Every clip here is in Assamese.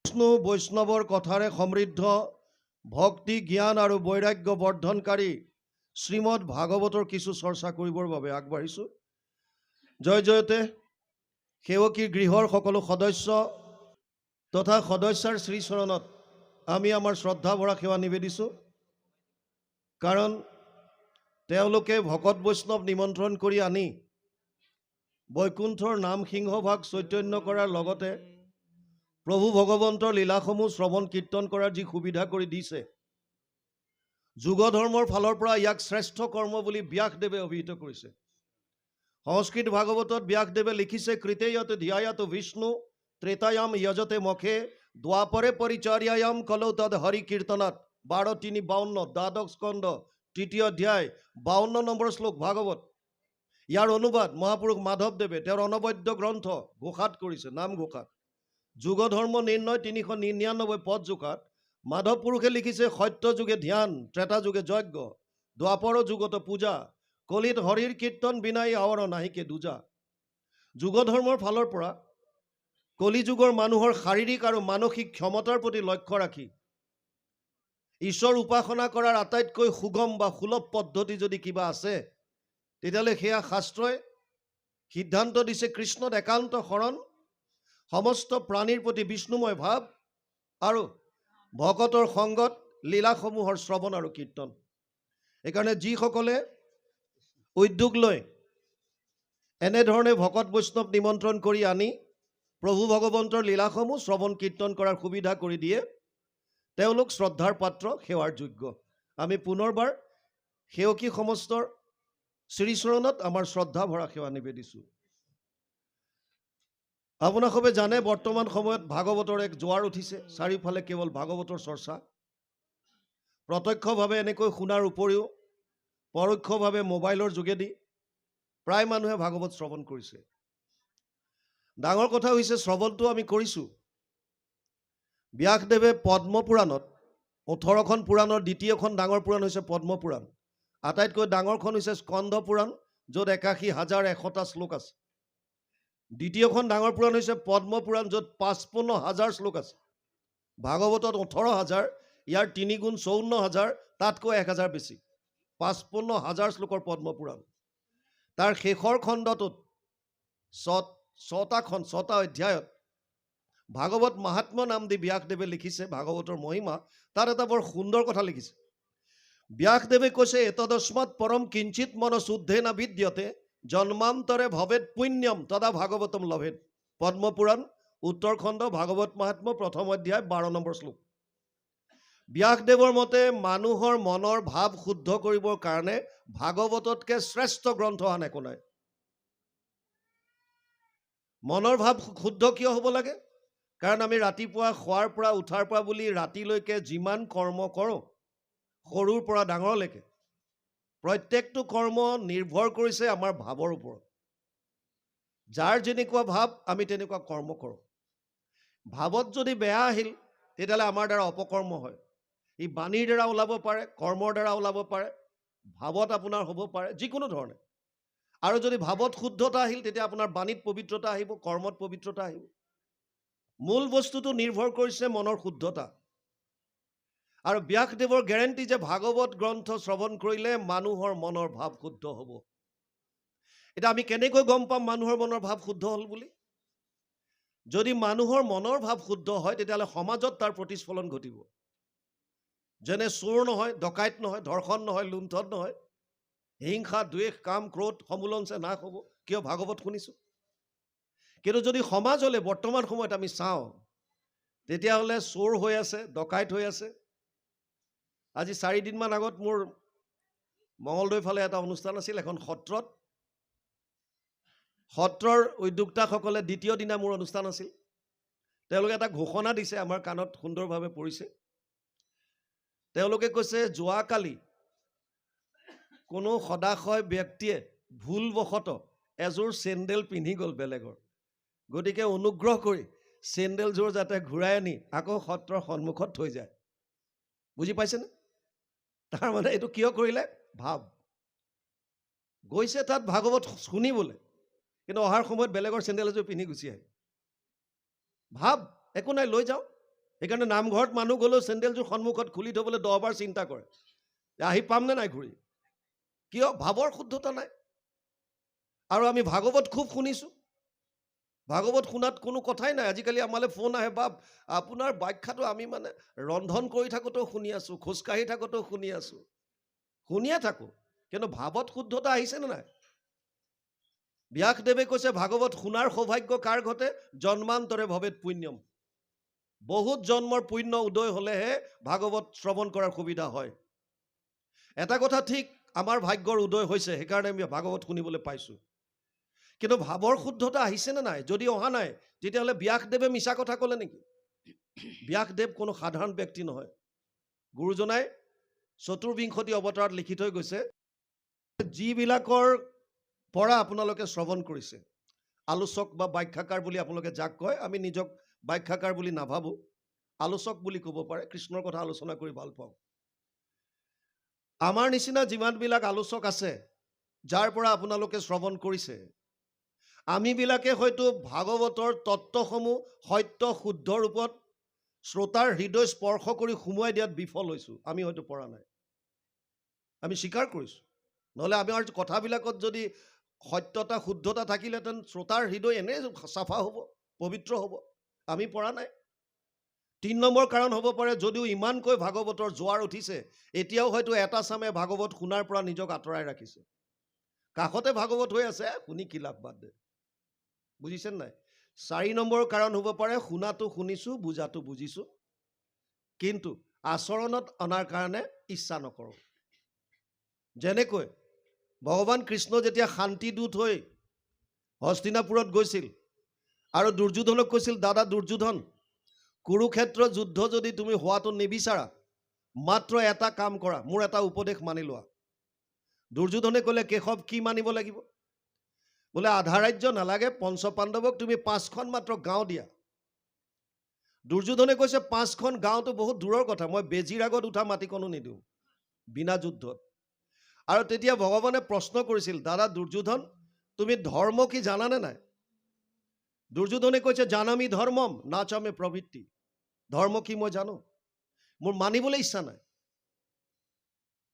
বিষ্ণু বৈষ্ণৱৰ কথাৰে সমৃদ্ধ ভক্তি জ্ঞান আৰু বৈৰাগ্য বৰ্ধনকাৰী শ্ৰীমদ ভাগৱতৰ কিছু চৰ্চা কৰিবৰ বাবে আগবাঢ়িছোঁ। জয় জয়তে সেৱকী গৃহৰ সকলো সদস্য তথা সদস্যাৰ শ্ৰীচৰণত আমি আমাৰ শ্ৰদ্ধা ভৰা সেৱা নিবেদিছোঁ। কাৰণ তেওঁলোকে ভকত বৈষ্ণৱ নিমন্ত্ৰণ কৰি আনি বৈকুণ্ঠৰ নাম সিংহভাগ চৈতন্য কৰাৰ লগতে প্ৰভু ভগৱন্তৰ লীলাসমূহ শ্ৰৱণ কীৰ্তন কৰাৰ যি সুবিধা কৰি দিছে, যুগ ধৰ্মৰ ফালৰ পৰা ইয়াক শ্ৰেষ্ঠ কৰ্ম বুলি ব্যাসদেৱে অভিহিত কৰিছে। সংস্কৃত ভাগৱতত ব্যাসদেৱে লিখিছে, কৃতেয়ত ধ্যায়াত বিষ্ণু ত্ৰেতায়াম যজতে মখে দ্বাপৰে পৰিচাৰ্যায়াম কলৌ তদ হৰি কীৰ্তনাত 12:3-52 দ্বাদশ স্কন্ধ 3য় অধ্যায় 52 নম্বৰ শ্লোক ভাগৱত। ইয়াৰ অনুবাদ মহাপুৰুষ মাধৱদেৱে তেওঁৰ অনবদ্য গ্ৰন্থ ঘোষাত কৰিছে, নাম ঘোষাত। যুগ ধৰ্ম নিৰ্ণয় 399 পদ জোখাত মাধৱ পুৰুষে লিখিছে, সত্য যুগে ধ্যান, ত্ৰেতা যুগে যজ্ঞ, দ্বাপৰ যুগত পূজা, কলিত হৰিৰ কীৰ্তন বিনাই আৱৰ নাহিকে দুজা। যুগ ধৰ্মৰ ফালৰ পৰা কলি যুগৰ মানুহৰ শাৰীৰিক আৰু মানসিক ক্ষমতাৰ প্ৰতি লক্ষ্য ৰাখি ঈশ্বৰ উপাসনা কৰাৰ আটাইতকৈ সুগম বা সুলভ পদ্ধতি যদি কিবা আছে, তেতিয়াহ'লে সেয়া শাস্ত্ৰই সিদ্ধান্ত দিছে কৃষ্ণত একান্ত শৰণ, সমস্ত প্ৰাণীৰ প্ৰতি বিষ্ণুময় ভাৱ আৰু ভকতৰ সংগত লীলাসমূহৰ শ্ৰৱণ আৰু কীৰ্তন। সেইকাৰণে যিসকলে উদ্যোগ লৈ এনেধৰণে ভকত বৈষ্ণৱ নিমন্ত্ৰণ কৰি আনি প্ৰভু ভগৱন্তৰ লীলাসমূহ শ্ৰৱণ কীৰ্তন কৰাৰ সুবিধা কৰি দিয়ে, তেওঁলোক শ্ৰদ্ধাৰ পাত্ৰ, সেৱাৰ যোগ্য। আমি পুনৰবাৰ সেৱকী সমস্তৰ শ্ৰীচৰণত আমাৰ শ্ৰদ্ধা ভৰা সেৱা নিবেদিছোঁ। আপোনাক সবে জানে, বৰ্তমান সময়ত ভাগৱতৰ এক জোৱাৰ উঠিছে, চাৰিওফালে কেৱল ভাগৱতৰ চৰ্চা। প্ৰত্যক্ষভাৱে এনেকৈ শুনাৰ উপৰিও পৰোক্ষভাৱে মোবাইলৰ যোগেদি প্ৰায় মানুহে ভাগৱত শ্ৰৱণ কৰিছে। ডাঙৰ কথা হৈছে, শ্ৰৱণটো আমি কৰিছোঁ। ব্যাসদেৱে পদ্ম পুৰাণত 18খন পুৰাণৰ দ্বিতীয়খন ডাঙৰ পুৰাণ হৈছে পদ্ম পুৰাণ। আটাইতকৈ ডাঙৰখন হৈছে স্কন্ধ পুৰাণ, য'ত 81,100টা শ্লোক আছে। দ্বিতীয়খন ডাঙৰ পুৰাণ হৈছে পদ্ম পুৰাণ, য'ত 55,000 শ্লোক আছে। ভাগৱতত 18,000, ইয়াৰ 3 গুণ 54,000, তাতকৈ 1,000 বেছি, 55,000 শ্লোকৰ পদ্ম পুৰাণ। তাৰ শেষৰ খণ্ডটোত 6টা অধ্যায়ত ভাগৱত মাহাত্ম্য নাম দি ব্যাসদেৱে লিখিছে ভাগৱতৰ মহিমা। তাত এটা বৰ সুন্দৰ কথা লিখিছে। ব্যাসদেৱে কৈছে, এতদস্মাৎ পৰম কিঞ্চিত মন শুদ্ধেন বিদ্যতে জন্মান্তৰে ভৱেত পুণ্যম তদা ভাগৱতম লভেত। পদ্ম পুৰাণ উত্তৰখণ্ড ভাগৱত মাহাত্ম্য 1ম অধ্যায় 12 নম্বৰ শ্লোক। ব্যাসদেৱৰ মতে মানুহৰ মনৰ ভাৱ শুদ্ধ কৰিবৰ কাৰণে ভাগৱততকৈ শ্ৰেষ্ঠ গ্ৰন্থ আন একো নাই। মনৰ ভাৱ শুদ্ধ কিয় হ'ব লাগে? কাৰণ আমি ৰাতিপুৱা খোৱাৰ পৰা উঠাৰ পৰা বুলি ৰাতিলৈকে যিমান কৰ্ম কৰোঁ, সৰুৰ পৰা ডাঙৰলৈকে প্ৰত্যেকটো কৰ্ম নিৰ্ভৰ কৰিছে আমাৰ ভাৱৰ ওপৰত। যাৰ যেনেকুৱা ভাৱ, আমি তেনেকুৱা কৰ্ম কৰোঁ। ভাৱত যদি বেয়া আহিল, তেতিয়াহ'লে আমাৰ দ্বাৰা অপকৰ্ম হয়। ই বাণীৰ দ্বাৰা ওলাব পাৰে, কৰ্মৰ দ্বাৰা ওলাব পাৰে, ভাৱত আপোনাৰ হ'ব পাৰে, যিকোনো ধৰণে। আৰু যদি ভাৱত শুদ্ধতা আহিল, তেতিয়া আপোনাৰ বাণীত পবিত্ৰতা আহিব, কৰ্মত পবিত্ৰতা আহিব। মূল বস্তুটো নিৰ্ভৰ কৰিছে মনৰ শুদ্ধতা। আৰু ব্যাসদেৱৰ গেৰেণ্টি যে ভাগৱত গ্ৰন্থ শ্ৰৱণ কৰিলে মানুহৰ মনৰ ভাৱ শুদ্ধ হ'ব। এতিয়া আমি কেনেকৈ গম পাম মানুহৰ মনৰ ভাৱ শুদ্ধ হ'ল বুলি? যদি মানুহৰ মনৰ ভাৱ শুদ্ধ হয়, তেতিয়াহ'লে সমাজত তাৰ প্ৰতিস্ফলন ঘটিব। যেনে চোৰ নহয়, ডকাইত নহয়, ধৰ্ষণ নহয়, লুণ্ঠন নহয়, হিংসা, দ্বেষ, কাম, ক্ৰোধ সমুলঞ্চে নাশ হ'ব। কিয়? ভাগৱত শুনিছোঁ। কিন্তু যদি সমাজলৈ বৰ্তমান সময়ত আমি চাওঁ, তেতিয়াহ'লে চোৰ হৈ আছে, ডকাইত হৈ আছে। আজি 4 দিনমান আগত মোৰ মঙলদৈ ফালে এটা অনুষ্ঠান আছিল, এখন সত্ৰত। সত্ৰৰ উদ্যোক্তাসকলে দ্বিতীয় দিনা মোৰ অনুষ্ঠান আছিল। তেওঁলোকে এটা ঘোষণা দিছে, আমাৰ কাণত সুন্দৰভাৱে পৰিছে। তেওঁলোকে কৈছে, যোৱাকালি কোনো সদাশয় ব্যক্তিয়ে ভুলবশতঃ এযোৰ চেণ্ডেল পিন্ধি গ'ল বেলেগৰ। গতিকে অনুগ্ৰহ কৰি চেণ্ডেলযোৰ যাতে ঘূৰাই আনি আকৌ সত্ৰৰ সন্মুখত থৈ যায়। বুজি পাইছেনে? তাৰমানে এইটো কিয় কৰিলে? ভাৱ। গৈছে তাত ভাগৱত শুনিবলৈ, কিন্তু অহাৰ সময়ত বেলেগৰ চেণ্ডেল এযোৰ পিন্ধি গুচি আহে। ভাৱ, একো নাই, লৈ যাওঁ। সেইকাৰণে নামঘৰত মানুহ গ'লেও চেণ্ডেলযোৰ সন্মুখত খুলি থ'বলৈ 10 বাৰ চিন্তা কৰে, আহি পামনে নাই ঘূৰি। কিয়? ভাৱৰ শুদ্ধতা নাই। আৰু আমি ভাগৱত খুব শুনিছোঁ, ভাগৱত শুনাত কোনো কথাই নাই। আজিকালি আমালৈ ফোন আহে, বা আপোনাৰ ব্যাখ্যাটো আমি মানে ৰন্ধন কৰি থাকোঁতেও শুনি আছোঁ, খোজকাঢ়ি থাকোঁতেও শুনি আছোঁ, শুনিয়ে থাকোঁ, কিন্তু ভাৱত শুদ্ধতা আহিছেনে নাই? ব্যাসদেৱে কৈছে ভাগৱত শুনাৰ সৌভাগ্য কাৰ ঘটে? জন্মান্তৰে ভৱেত পুণ্যম। বহুত জন্মৰ পুণ্য উদয় হ'লেহে ভাগৱত শ্ৰৱণ কৰাৰ সুবিধা হয়। এটা কথা ঠিক, আমাৰ ভাগ্যৰ উদয় হৈছে, সেইকাৰণে আমি ভাগৱত শুনিবলৈ পাইছোঁ। কিন্তু ভাৱৰ শুদ্ধতা আহিছেনে নাই? যদি অহা নাই, তেতিয়াহ'লে ব্যাসদেৱে মিছা কথা ক'লে নেকি? ব্যাসদেৱ কোনো সাধাৰণ ব্যক্তি নহয়। গুৰুজনাই চতুৰ্বিংশতি অৱতাৰত লিখি থৈ গৈছে, যিবিলাকৰ পৰা আপোনালোকে শ্ৰৱণ কৰিছে, আলোচক বা ব্যাখ্যাকাৰ বুলি আপোনালোকে যাক কয়, আমি নিজক ব্যাখ্যাকাৰ বুলি নাভাবোঁ, আলোচক বুলি ক'ব পাৰে। কৃষ্ণৰ কথা আলোচনা কৰি ভাল পাওঁ। আমাৰ নিচিনা যিমানবিলাক আলোচক আছে, যাৰ পৰা আপোনালোকে শ্ৰৱণ কৰিছে, আমিবিলাকে হয়তো ভাগৱতৰ তত্ত্বসমূহ সত্য শুদ্ধ ৰূপত শ্ৰোতাৰ হৃদয় স্পৰ্শ কৰি সুমুৱাই দিয়াত বিফল হৈছোঁ। আমি হয়তো পৰা নাই, আমি স্বীকাৰ কৰিছোঁ। নহ'লে আমাৰ কথাবিলাকত যদি সত্যতা শুদ্ধতা থাকিলেহেঁতেন, শ্ৰোতাৰ হৃদয় এনেই চাফা হ'ব, পবিত্ৰ হ'ব। আমি পৰা নাই। 3 নম্বৰ কাৰণ হ'ব পাৰে, যদিও ইমানকৈ ভাগৱতৰ জোৱাৰ উঠিছে, এতিয়াও হয়তো এটা চামে ভাগৱত শুনাৰ পৰা নিজক আঁতৰাই ৰাখিছে। কাষতে ভাগৱত হৈ আছে, শুনি কি লাভ, বাদ দে। বুজিছেনে নাই? 4 নম্বৰ কাৰণ হ'ব পাৰে, শুনাটো শুনিছোঁ, বুজাটো বুজিছোঁ, কিন্তু আচৰণত অনাৰ কাৰণে ইচ্ছা নকৰোঁ। যেনেকৈ ভগৱান কৃষ্ণ যেতিয়া শান্তিদূত হৈ হস্তিনাপুৰত গৈছিল আৰু দুৰ্যোধনক কৈছিল, দাদা দুৰ্যোধন, কুৰুক্ষেত্ৰ যুদ্ধ যদি তুমি হোৱাটো নিবিচাৰা, মাত্ৰ এটা কাম কৰা, মোৰ এটা উপদেশ মানি লোৱা। দুৰ্যোধনে ক'লে, কেশৱ কি মানিব লাগিব? বোলে আধা ৰাজ্য নালাগে, পঞ্চপাণ্ডৱক তুমি 5খন মাত্ৰ গাঁও দিয়া। দুৰ্যোধনে কৈছে, 5খন গাঁওটো বহুত দূৰৰ কথা, মই বেজীৰ আগত উঠা মাটিকণো নিদিওঁ বিনা যুদ্ধত। আৰু তেতিয়া ভগৱানে প্ৰশ্ন কৰিছিল, দাদা দুৰ্যোধন, তুমি ধৰ্ম কি জানানে নাই? দুৰ্যোধনে কৈছে, জানামি ধৰ্মম নাচামে প্ৰবৃত্তি। ধৰ্ম কি মই জানো, মোৰ মানিবলৈ ইচ্ছা নাই।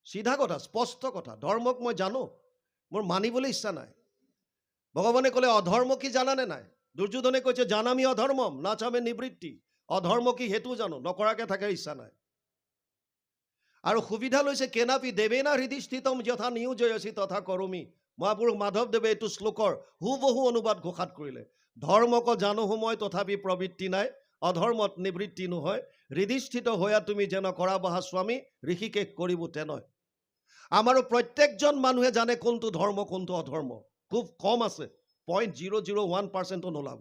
চিধা কথা, স্পষ্ট কথা, ধৰ্মক মই জানো, মোৰ মানিবলৈ ইচ্ছা নাই। ভগৱানে ক'লে, অধৰ্ম কি জানানে নাই? দুৰ্যোধনে কৈছে, জানামি অধৰ্মম নাচামে নিবৃত্তি। অধৰ্ম কি সেইটো জানো, নকৰাকে থাকে ইচ্ছা নাই। আৰু সুবিধা লৈছে, কেনাপি দেৱেনা হৃদি স্থিতম যথা নিয়োজয়সি তথা কৰমি। মহাপুৰুষ মাধৱদেৱে এইটো শ্লোকৰ হুবহু অনুবাদ ঘোষাত কৰিলে, ধৰ্মক জানো মই তথাপি প্ৰবৃত্তি নাই, অধৰ্মত নিবৃত্তি নহয়, হৃদিস্থিত হৈয়া তুমি যেন কৰা বাহা স্বামী, ঋষিকেশ কৰিব তেনেয়। আমাৰো প্ৰত্যেকজন মানুহে জানে কোনটো ধৰ্ম কোনটো অধৰ্ম, খুব কম আছে, 0.001% নোলাব।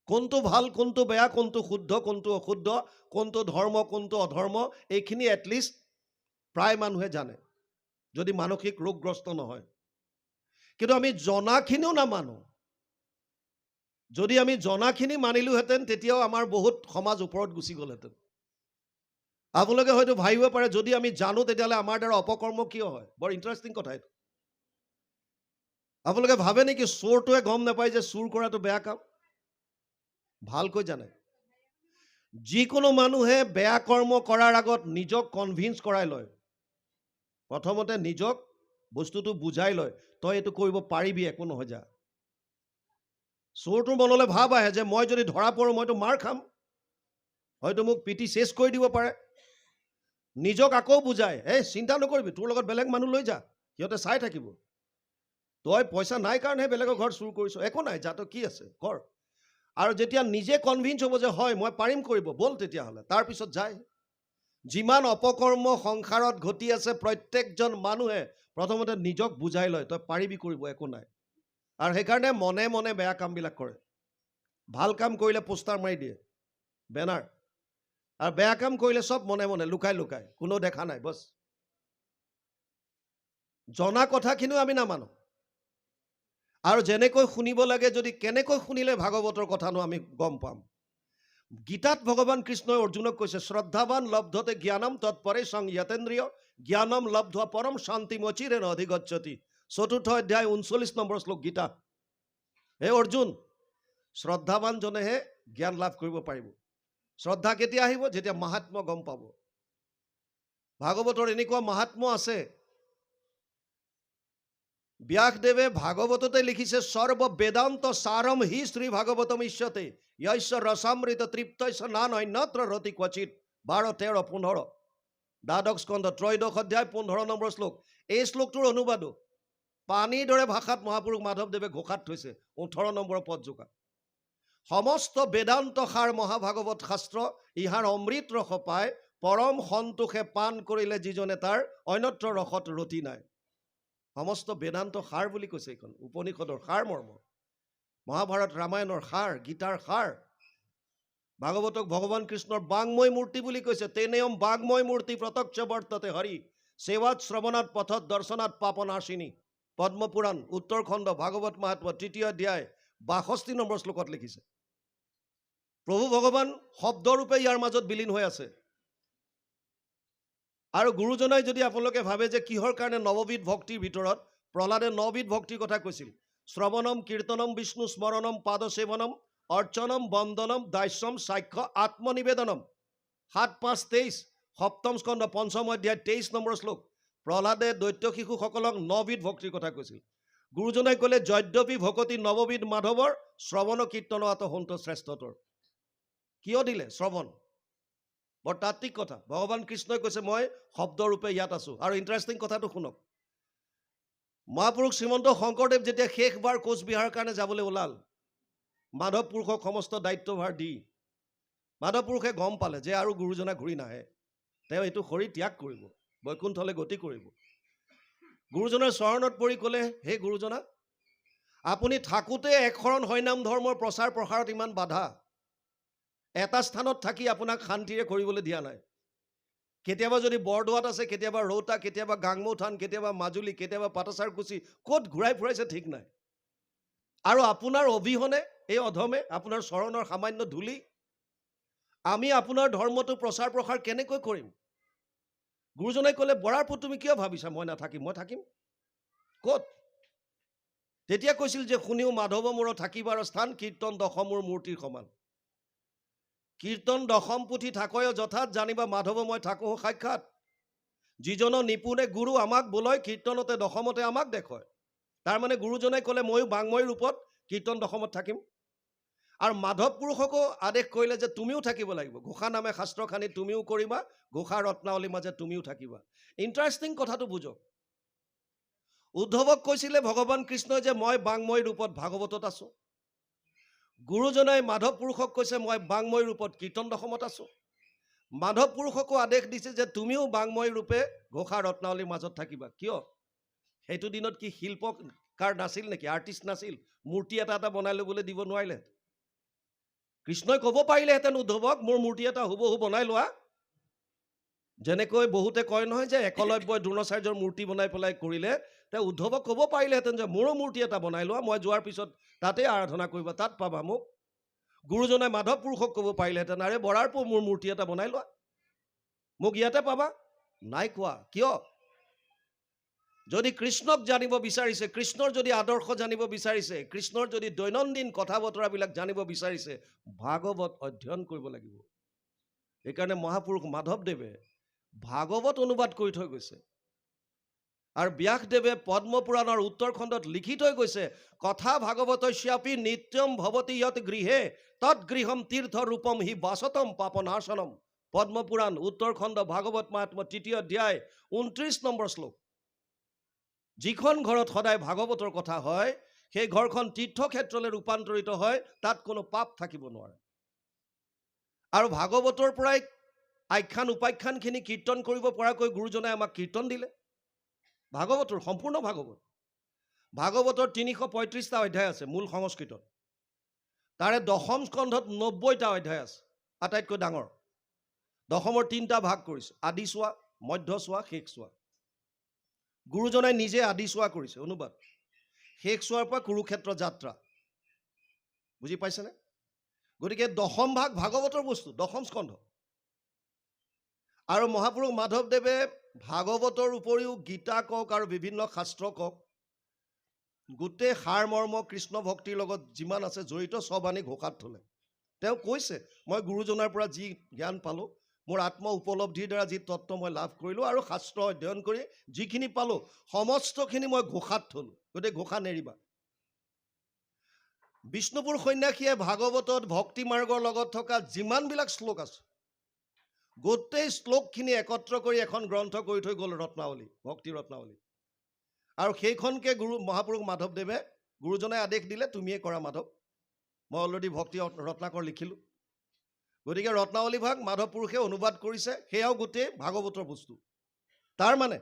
কোনটো ভাল কোনটো বেয়া, কোনটো শুদ্ধ কোনটো অশুদ্ধ, কোনটো ধৰ্ম কোনটো অধৰ্ম, এইখিনি এটলিষ্ট প্ৰায় মানুহে জানে, যদি মানসিক ৰোগগ্ৰস্ত নহয়। কিন্তু আমি জনাখিনিও নামানো। যদি আমি জনাখিনি মানিলোহেঁতেন, তেতিয়াও আমাৰ বহুত সমাজ ওপৰত গুচি গ'লহেঁতেন। আপোনালোকে হয়তো ভাবিব পাৰে, যদি আমি জানো তেতিয়াহ'লে আমাৰ দ্বাৰা অপকৰ্ম কিয় হয়? বৰ ইণ্টাৰেষ্টিং কথা এইটো। আপোনালোকে ভাবে নেকি চোৰটোৱে গম নাপায় যে চুৰ কৰাটো বেয়া কাম? ভালকৈ জানে। যিকোনো মানুহে বেয়া কৰ্ম কৰাৰ আগত নিজক কনভিন্স কৰাই লয়। প্ৰথমতে নিজক বস্তুটো বুজাই লয়, তই এইটো কৰিব পাৰিবি, একো নহয় যা। চোৰটোৰ মনলৈ ভাৱ আহে যে মই যদি ধৰা পৰোঁ, মইতো মাৰ খাম, হয়তো মোক পিটি চেচ কৰি দিব পাৰে। নিজক আকৌ বুজাই, চিন্তা নকৰিবি, তোৰ লগত বেলেগ মানুহ লৈ যা, সিহঁতে চাই থাকিব। তই পইচা নাই কাৰণেহে বেলেগৰ ঘৰত চুৰ কৰিছ, একো নাই, যা, তই কি আছে কৰ। আৰু যেতিয়া নিজে কনভিন্স হ'ব যে হয় মই পাৰিম কৰিব, ব'ল তেতিয়াহ'লে, তাৰপিছত যায়। যিমান অপকৰ্ম সংসাৰত ঘটি আছে, প্ৰত্যেকজন মানুহে প্ৰথমতে নিজক বুজাই লয়, তই পাৰিবি কৰিব, একো নাই। আৰু সেইকাৰণে মনে মনে বেয়া কামবিলাক কৰে। ভাল কাম কৰিলে পোষ্টাৰ মাৰি দিয়ে, বেনাৰ, আৰু বেয়া কাম কৰিলে চব মনে মনে লুকাই লুকাই, কোনো দেখা নাই, বছ। জনা কথাখিনিও আমি নামানো। আৰু যেনেকৈ শুনিব লাগে, যদি কেনেকৈ শুনিলে ভাগৱতৰ কথানো আমি গম পাম। গীতাত ভগৱান কৃষ্ণই অৰ্জুনক কৈছে, শ্ৰদ্ধাৱান লব্ধতে জ্ঞানম তৎপৰে সং যতেন্দ্ৰিয় জ্ঞানম লব্ধ পৰম শান্তিমচিৰেণ অধিগচ্ছতি। 4ৰ্থ অধ্যায় 39 নম্বৰ শ্লোক গীতা। হে অৰ্জুন, শ্ৰদ্ধাৱানজনেহে জ্ঞান লাভ কৰিব পাৰিব, শ্ৰদ্ধা কেতিয়া আহিব? যেতিয়া মাহাত্ম্য গম পাব। ভাগৱতৰ এনেকুৱা মাহাত্ম্য আছে, ব্যাসদেৱে ভাগৱততে লিখিছে, সৰ্ব বেদান্ত সাৰম হি শ্ৰী ভাগৱতম ইষ্যতে য়স্য ৰসামৃত তৃপ্তস্য নান অন্যত্ৰ ৰতি ক্বচিত। 12, 13, 15 দ্বাদশ স্কন্ধ 13 অধ্যায় 15 নম্বৰ শ্লোক। এই শ্লোকটোৰ অনুবাদো পানীৰ দৰে ভাষাত মহাপুৰুষ মাধৱদেৱে ঘোষাত থৈছে 18 নম্বৰ পদজোকা। সমস্ত বেদান্ত সাৰ মহাভাগৱত শাস্ত্ৰ, ইহাৰ অমৃত ৰস পায়, পৰম সন্তোষে পান কৰিলে যিজনে তাৰ অন্যত্ৰ ৰসত ৰতি নাই। সমস্ত বেদান্ত সাৰ বুলি কৈছে এইখন, উপনিষদৰ সাৰ মৰ্ম, মহাভাৰত ৰামায়ণৰ সাৰ, গীতাৰ সাৰ। ভাগৱতক ভগৱান কৃষ্ণৰ বাংময় মূৰ্তি বুলি কৈছে। তেনেয়ম বাংময় মূৰ্তি প্ৰত্যক্ষ বৰ্ততে হৰি, সেৱাত শ্ৰৱণাত পথত দৰ্শনাত পাপনাশিনী। পদ্মপুৰাণ উত্তৰখণ্ড ভাগৱত মাহাত্ম্য 3 অধ্যায় 62 নম্বৰ শ্লোকত লিখিছে। প্ৰভু ভগৱান শব্দৰূপে ইয়াৰ মাজত বিলীন হৈ আছে। আৰু গুৰুজনাই যদি আপোনালোকে ভাবে যে কিহৰ কাৰণে নৱবিধ ভক্তিৰ ভিতৰত প্ৰহ্লাদে 9বিধ ভক্তিৰ কথা কৈছিল, শ্ৰৱণম, কীৰ্তনম, বিষ্ণু স্মৰণম, পাদসেৱনম, অৰ্চনম, বন্দনম, দাস্যম, সাক্ষ্য, আত্মনিবেদনম, 7, 5, 23 সপ্তম স্কন্ধ 5ম অধ্যায় 23 নম্বৰ শ্লোক। প্ৰহ্লাদে দৈত্য শিশুসকলক 9বিধ ভক্তিৰ কথা কৈছিল। গুৰুজনাই ক'লে, যদ্যপি ভকতি নৱবিধ মাধৱৰ, শ্ৰৱণ কীৰ্তন আত সন্ত শ্ৰেষ্ঠতৰ। কিয় দিলে শ্ৰৱণ? বৰ তাত্বিক কথা। ভগৱান কৃষ্ণই কৈছে মই শব্দৰূপে ইয়াত আছো। আৰু ইণ্টাৰেষ্টিং কথাটো শুনক, মহাপুৰুষ শ্ৰীমন্ত শংকৰদেৱ যেতিয়া শেষবাৰ কোচবিহাৰৰ কাৰণে যাবলৈ ওলাল, মাধৱ পুৰুষক সমস্ত দায়িত্বভাৰ দি, মাধৱ পুৰুষে গম পালে যে আৰু গুৰুজনা ঘূৰি নাহে, তেওঁ এইটো শৰীৰ ত্যাগ কৰিব, বৈকুণ্ঠলৈ গতি কৰিব। গুৰুজনাৰ চৰণত পৰি ক'লে, হে গুৰুজনা, আপুনি থাকোঁতে একশৰণ হৰিনাম ধৰ্মৰ প্ৰচাৰ প্ৰসাৰত ইমান বাধা, এটা স্থানত থাকি আপোনাক শান্তিৰে কৰিবলৈ দিয়া নাই। কেতিয়াবা যদি বৰদোৱাত আছে, কেতিয়াবা ৰৌতা, কেতিয়াবা গাংমৌ থান, কেতিয়াবা মাজুলী, কেতিয়াবা পাটাচাৰকুচি, ক'ত ঘূৰাই ফুৰাইছে ঠিক নাই। আৰু আপোনাৰ অবিহনে এই অধমে আপোনাৰ চৰণৰ সামান্য ধূলি, আমি আপোনাৰ ধৰ্মটো প্ৰচাৰ প্ৰসাৰ কেনেকৈ কৰিম? গুৰুজনাই ক'লে, বৰাৰ পুত তুমি কিয় ভাবিছা মই নাথাকিম? মই থাকিম। ক'ত? তেতিয়া কৈছিল যে শুনিও মাধৱ মোৰ থাকিবাৰ স্থান, কীৰ্তন দশমূৰ মূৰ্তিৰ সমান। কীৰ্তন দশম পুথি থাকয় যথাত, জানিবা মাধৱ মই থাকোঁ সাক্ষাৎ। যিজন নিপুণে গুৰু আমাক বোলয়, কীৰ্তনতে দশমতে আমাক দেখয়। তাৰমানে গুৰুজনাই ক'লে ময়ো বাংময় ৰূপত কীৰ্তন দশমত থাকিম। আৰু মাধৱ পুৰুষকো আদেশ কৰিলে যে তুমিও থাকিব লাগিব। ঘোষা নামে শাস্ত্ৰ খানি তুমিও কৰিবা, ঘোষা ৰত্নাৱলীৰ মাজে তুমিও থাকিবা। ইণ্টাৰেষ্টিং কথাটো বুজক। উদ্ধৱক কৈছিলে ভগৱান কৃষ্ণই যে মই বাংময় ৰূপত ভাগৱতত আছো। গুৰুজনাই মাধৱ পুৰুষক কৈছে মই বাংময় ৰূপত কীৰ্তন দশমত আছো। মাধৱ পুৰুষকো আদেশ দিছে যে তুমিও বাংময় ৰূপে ঘোষা ৰত্নাৱলীৰ মাজত থাকিবা। কিয়? সেইটো দিনত কি শিল্পকাৰ নাছিল নেকি? আৰ্টিষ্ট নাছিল? মূৰ্তি এটা বনাই ল'বলৈ দিব নোৱাৰিলে? কৃষ্ণই ক'ব পাৰিলেহেঁতেন উদ্ধৱক মোৰ মূৰ্তি এটা হুবহু বনাই লোৱা। যেনেকৈ বহুতে কয় নহয় যে একলব্যই দ্ৰোণাচাৰ্যৰ মূৰ্তি বনাই পেলাই কৰিলে, তেওঁ উদ্ধৱক ক'ব পাৰিলেহেঁতেন যে মোৰো মূৰ্তি এটা বনাই লোৱা, মই যোৱাৰ পিছত তাতেই আৰাধনা কৰিবা, তাত পাবা মোক। গুৰুজনাই মাধৱ পুৰুষক ক'ব পাৰিলেহেঁতেন, আৰে বৰাৰ পো মোৰ মূৰ্তি এটা বনাই লোৱা, মোক ইয়াতে পাবা। নাই কোৱা। কিয়? যদি কৃষ্ণক জানিব বিচাৰিছে, কৃষ্ণৰ যদি আদৰ্শ জানিব বিচাৰিছে, কৃষ্ণৰ যদি দৈনন্দিন কথা বতৰাবিলাক জানিব বিচাৰিছে, ভাগৱত অধ্যয়ন কৰিব লাগিব। সেইকাৰণে মহাপুৰুষ মাধৱদেৱে ভাগৱত অনুবাদ কৰি থৈ গৈছে। আৰু ব্যাসদেৱে পদ্মপুৰাণৰ উত্তৰখণ্ডত লিখি থৈ গৈছে, কথা ভাগৱতস্যাপি নিত্যম ভৱতি য়ত গৃহে তৎ গৃহম তীৰ্থ ৰূপম হি বাসতম পাপনাশনম। পদ্মপুৰাণ উত্তৰখণ্ড ভাগৱত মাহাত্ম্য 3 অধ্যায় 29 নম্বৰ শ্লোক। যিখন ঘৰত সদায় ভাগৱতৰ কথা হয়, সেই ঘৰখন তীৰ্থক্ষেত্ৰলৈ ৰূপান্তৰিত হয়, তাত কোনো পাপ থাকিব নোৱাৰে। আৰু ভাগৱতৰ পৰাই আখ্যান উপাখ্যানখিনি কীৰ্তন কৰিব পৰাকৈ গুৰুজনাই আমাক কীৰ্তন দিলে। ভাগৱতৰ সম্পূৰ্ণ ভাগৱতৰ 335টা অধ্যায় আছে মূল সংস্কৃতত। তাৰে দশম স্কন্ধত 90টা অধ্যায় আছে, আটাইতকৈ ডাঙৰ। দশমৰ 3টা ভাগ কৰিছে, আদি চোৱা, মধ্য চোৱা, শেষ চোৱা। গুৰুজনাই নিজে আদি চোৱা কৰিছে অনুবাদ, শেষ চোৱাৰ পৰা কুৰুক্ষেত্ৰ যাত্ৰা। বুজি পাইছেনে? গতিকে দশম ভাগ ভাগৱতৰ বস্তু, দশম স্কন্ধ। আৰু মহাপুৰুষ মাধৱদেৱে ভাগৱতৰ উপৰিও গীতা কওক আৰু বিভিন্ন শাস্ত্ৰ কওক, গোটেই সাৰ মৰ্ম কৃষ্ণ ভক্তিৰ লগত যিমান আছে জড়িত, চব আনি ঘোষাত থলে। তেওঁ কৈছে মই গুৰুজনাৰ পৰা যি জ্ঞান পালোঁ, মোৰ আত্ম উপলব্ধিৰ দ্বাৰা যি তত্ত্ব মই লাভ কৰিলোঁ আৰু শাস্ত্ৰ অধ্যয়ন কৰি যিখিনি পালোঁ সমস্তখিনি মই ঘোষাত থলোঁ, গতিকে ঘোষা নেৰিবা। বিষ্ণুপুৰ সন্যাসীয়ে ভাগৱতত ভক্তি মাৰ্গৰ লগত থকা যিমানবিলাক শ্লোক আছে গোটেই শ্লোকখিনি একত্ৰ কৰি এখন গ্ৰন্থ কৰি থৈ গ'ল, ৰত্নাৱলী, ভক্তি ৰত্নাৱলী। আৰু সেইখনকে গুৰু মহাপুৰুষ মাধৱদেৱে গুৰুজনাই আদেশ দিলে তুমিয়ে কৰা মাধৱ, মই অলৰেডি ভক্তি ৰত্নাকৰ লিখিলোঁ। গতিকে ৰত্নাৱলী ভাগ মাধৱ পুৰুষে অনুবাদ কৰিছে, সেয়াও গোটেই ভাগৱতৰ বস্তু। তাৰ মানে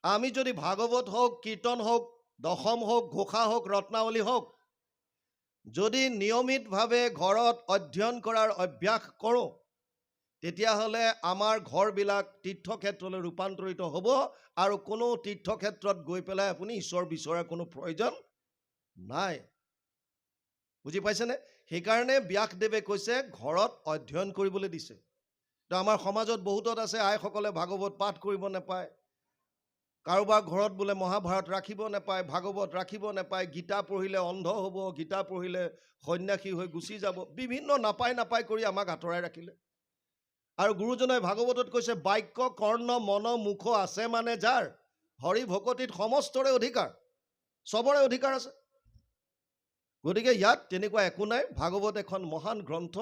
আমি যদি ভাগৱত হওক, কীৰ্তন হওক, দশম হওক, ঘোষা হওক, ৰত্নাৱলী হওক, যদি নিয়মিতভাৱে ঘৰত অধ্যয়ন কৰাৰ অভ্যাস কৰোঁ, তেতিয়াহ'লে আমাৰ ঘৰবিলাক তীৰ্থক্ষেত্ৰলৈ ৰূপান্তৰিত হ'ব আৰু কোনো তীৰ্থক্ষেত্ৰত গৈ পেলাই আপুনি ঈশ্বৰ বিচৰাৰ কোনো প্ৰয়োজন নাই। বুজি পাইছেনে? সেইকাৰণে ব্যাসদেৱে কৈছে ঘৰত অধ্যয়ন কৰিবলৈ দিছে। তো আমাৰ সমাজত বহুতত আছে আইসকলে ভাগৱত পাঠ কৰিব নাপায়, কাৰোবাৰ ঘৰত বোলে মহাভাৰত ৰাখিব নাপায়, ভাগৱত ৰাখিব নাপায়, গীতা পঢ়িলে অন্ধ হ'ব, গীতা পঢ়িলে সন্যাসী হৈ গুচি যাব, বিভিন্ন নাপায় কৰি আমাক আঁতৰাই ৰাখিলে। আৰু গুৰুজনাই ভাগৱতত কৈছে বাক্য কৰ্ণ মন মুখ আছে মানে যাৰ, হৰি ভকতিত সমস্তৰে অধিকাৰ, চবৰে অধিকাৰ আছে। গতিকে ইয়াত তেনেকুৱা একো নাই। ভাগৱত এখন মহান গ্ৰন্থ,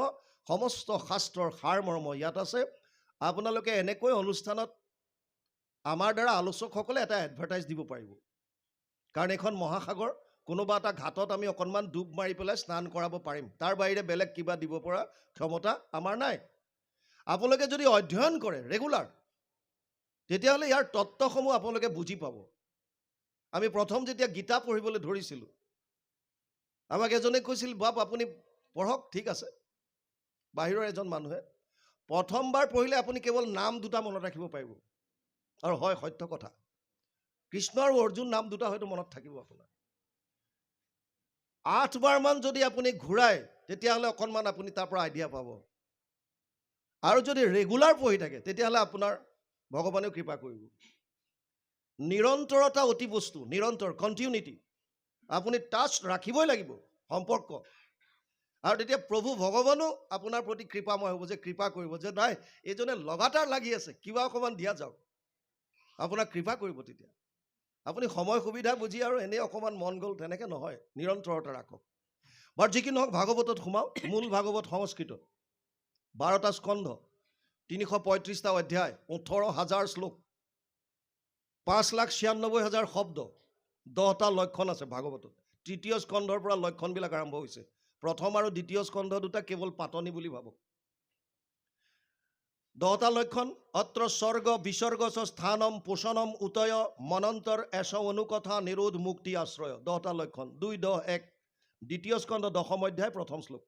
সমস্ত শাস্ত্ৰৰ সাৰ মৰ্ম ইয়াত আছে। আপোনালোকে এনেকৈ অনুষ্ঠানত আমাৰ দ্বাৰা আলোচকসকলে এটা এডভাৰটাইজ দিব পাৰিব, কাৰণ এইখন মহাসাগৰ, কোনোবা এটা ঘাটত আমি অকণমান ডুব মাৰি পেলাই স্নান কৰাব পাৰিম, তাৰ বাহিৰে বেলেগ কিবা দিব পৰা ক্ষমতা আমাৰ নাই। আপোনালোকে যদি অধ্যয়ন কৰে ৰেগুলাৰ, তেতিয়াহ'লে ইয়াৰ তত্ত্বসমূহ আপোনালোকে বুজি পাব। আমি প্ৰথম যেতিয়া গীতা পঢ়িবলৈ ধৰিছিলোঁ, আমাক এজনে কৈছিল বাপ আপুনি পঢ়ক, ঠিক আছে। বাহিৰৰ এজন মানুহে প্ৰথমবাৰ পঢ়িলে আপুনি কেৱল নাম দুটা মনত ৰাখিব পাৰিব, আৰু হয় সত্য কথা, কৃষ্ণ আৰু অৰ্জুন নাম দুটা হয়তো মনত থাকিব আপোনাৰ। 8 বাৰমান যদি আপুনি ঘূৰাই, তেতিয়াহ'লে অকণমান আপুনি তাৰ পৰা আইডিয়া পাব। আৰু যদি ৰেগুলাৰ পঢ়ি থাকে, তেতিয়াহ'লে আপোনাৰ ভগৱানেও কৃপা কৰিব। নিৰন্তৰতা অতি বস্তু, নিৰন্তৰ কণ্টিনিউটি, আপুনি টাচ ৰাখিবই লাগিব, সম্পৰ্ক। আৰু তেতিয়া প্ৰভু ভগৱানো আপোনাৰ প্ৰতি কৃপাময় হ'ব, যে কৃপা কৰিব যে নাই এইজনে লগাতাৰ লাগি আছে, কিবা অকণমান দিয়া যাওক, আপোনাক কৃপা কৰিব। তেতিয়া আপুনি সময় সুবিধা বুজি আৰু এনেই অকণমান মন গ'ল তেনেকৈ নহয়, নিৰন্তৰতা ৰাখক। বাৰু যি কি নহওক ভাগৱতত সোমাওঁ। মূল ভাগৱত সংস্কৃতত, 12টা স্কন্ধ, 335টা অধ্যায়, 18,000 শ্লোক, 5,96,000 শব্দ, 10টা লক্ষণ আছে ভাগৱতত। তৃতীয় স্কন্ধৰ পৰা লক্ষণবিলাক আৰম্ভ হৈছে। প্ৰথম আৰু দ্বিতীয় স্কন্ধ দুটা কেৱল পাতনি বুলি ভাবক। 10টা লক্ষণ, অত্ৰ স্বৰ্গ বিসৰ্গ স্থানম পোষণম উতয় মনন্তৰ এশ অনুকথা নিৰোধ মুক্তি আশ্ৰয়, 10টা লক্ষণ, 2:10:1, দ্বিতীয় স্কন্ধ 10ম অধ্যায়, প্ৰথম শ্লোক।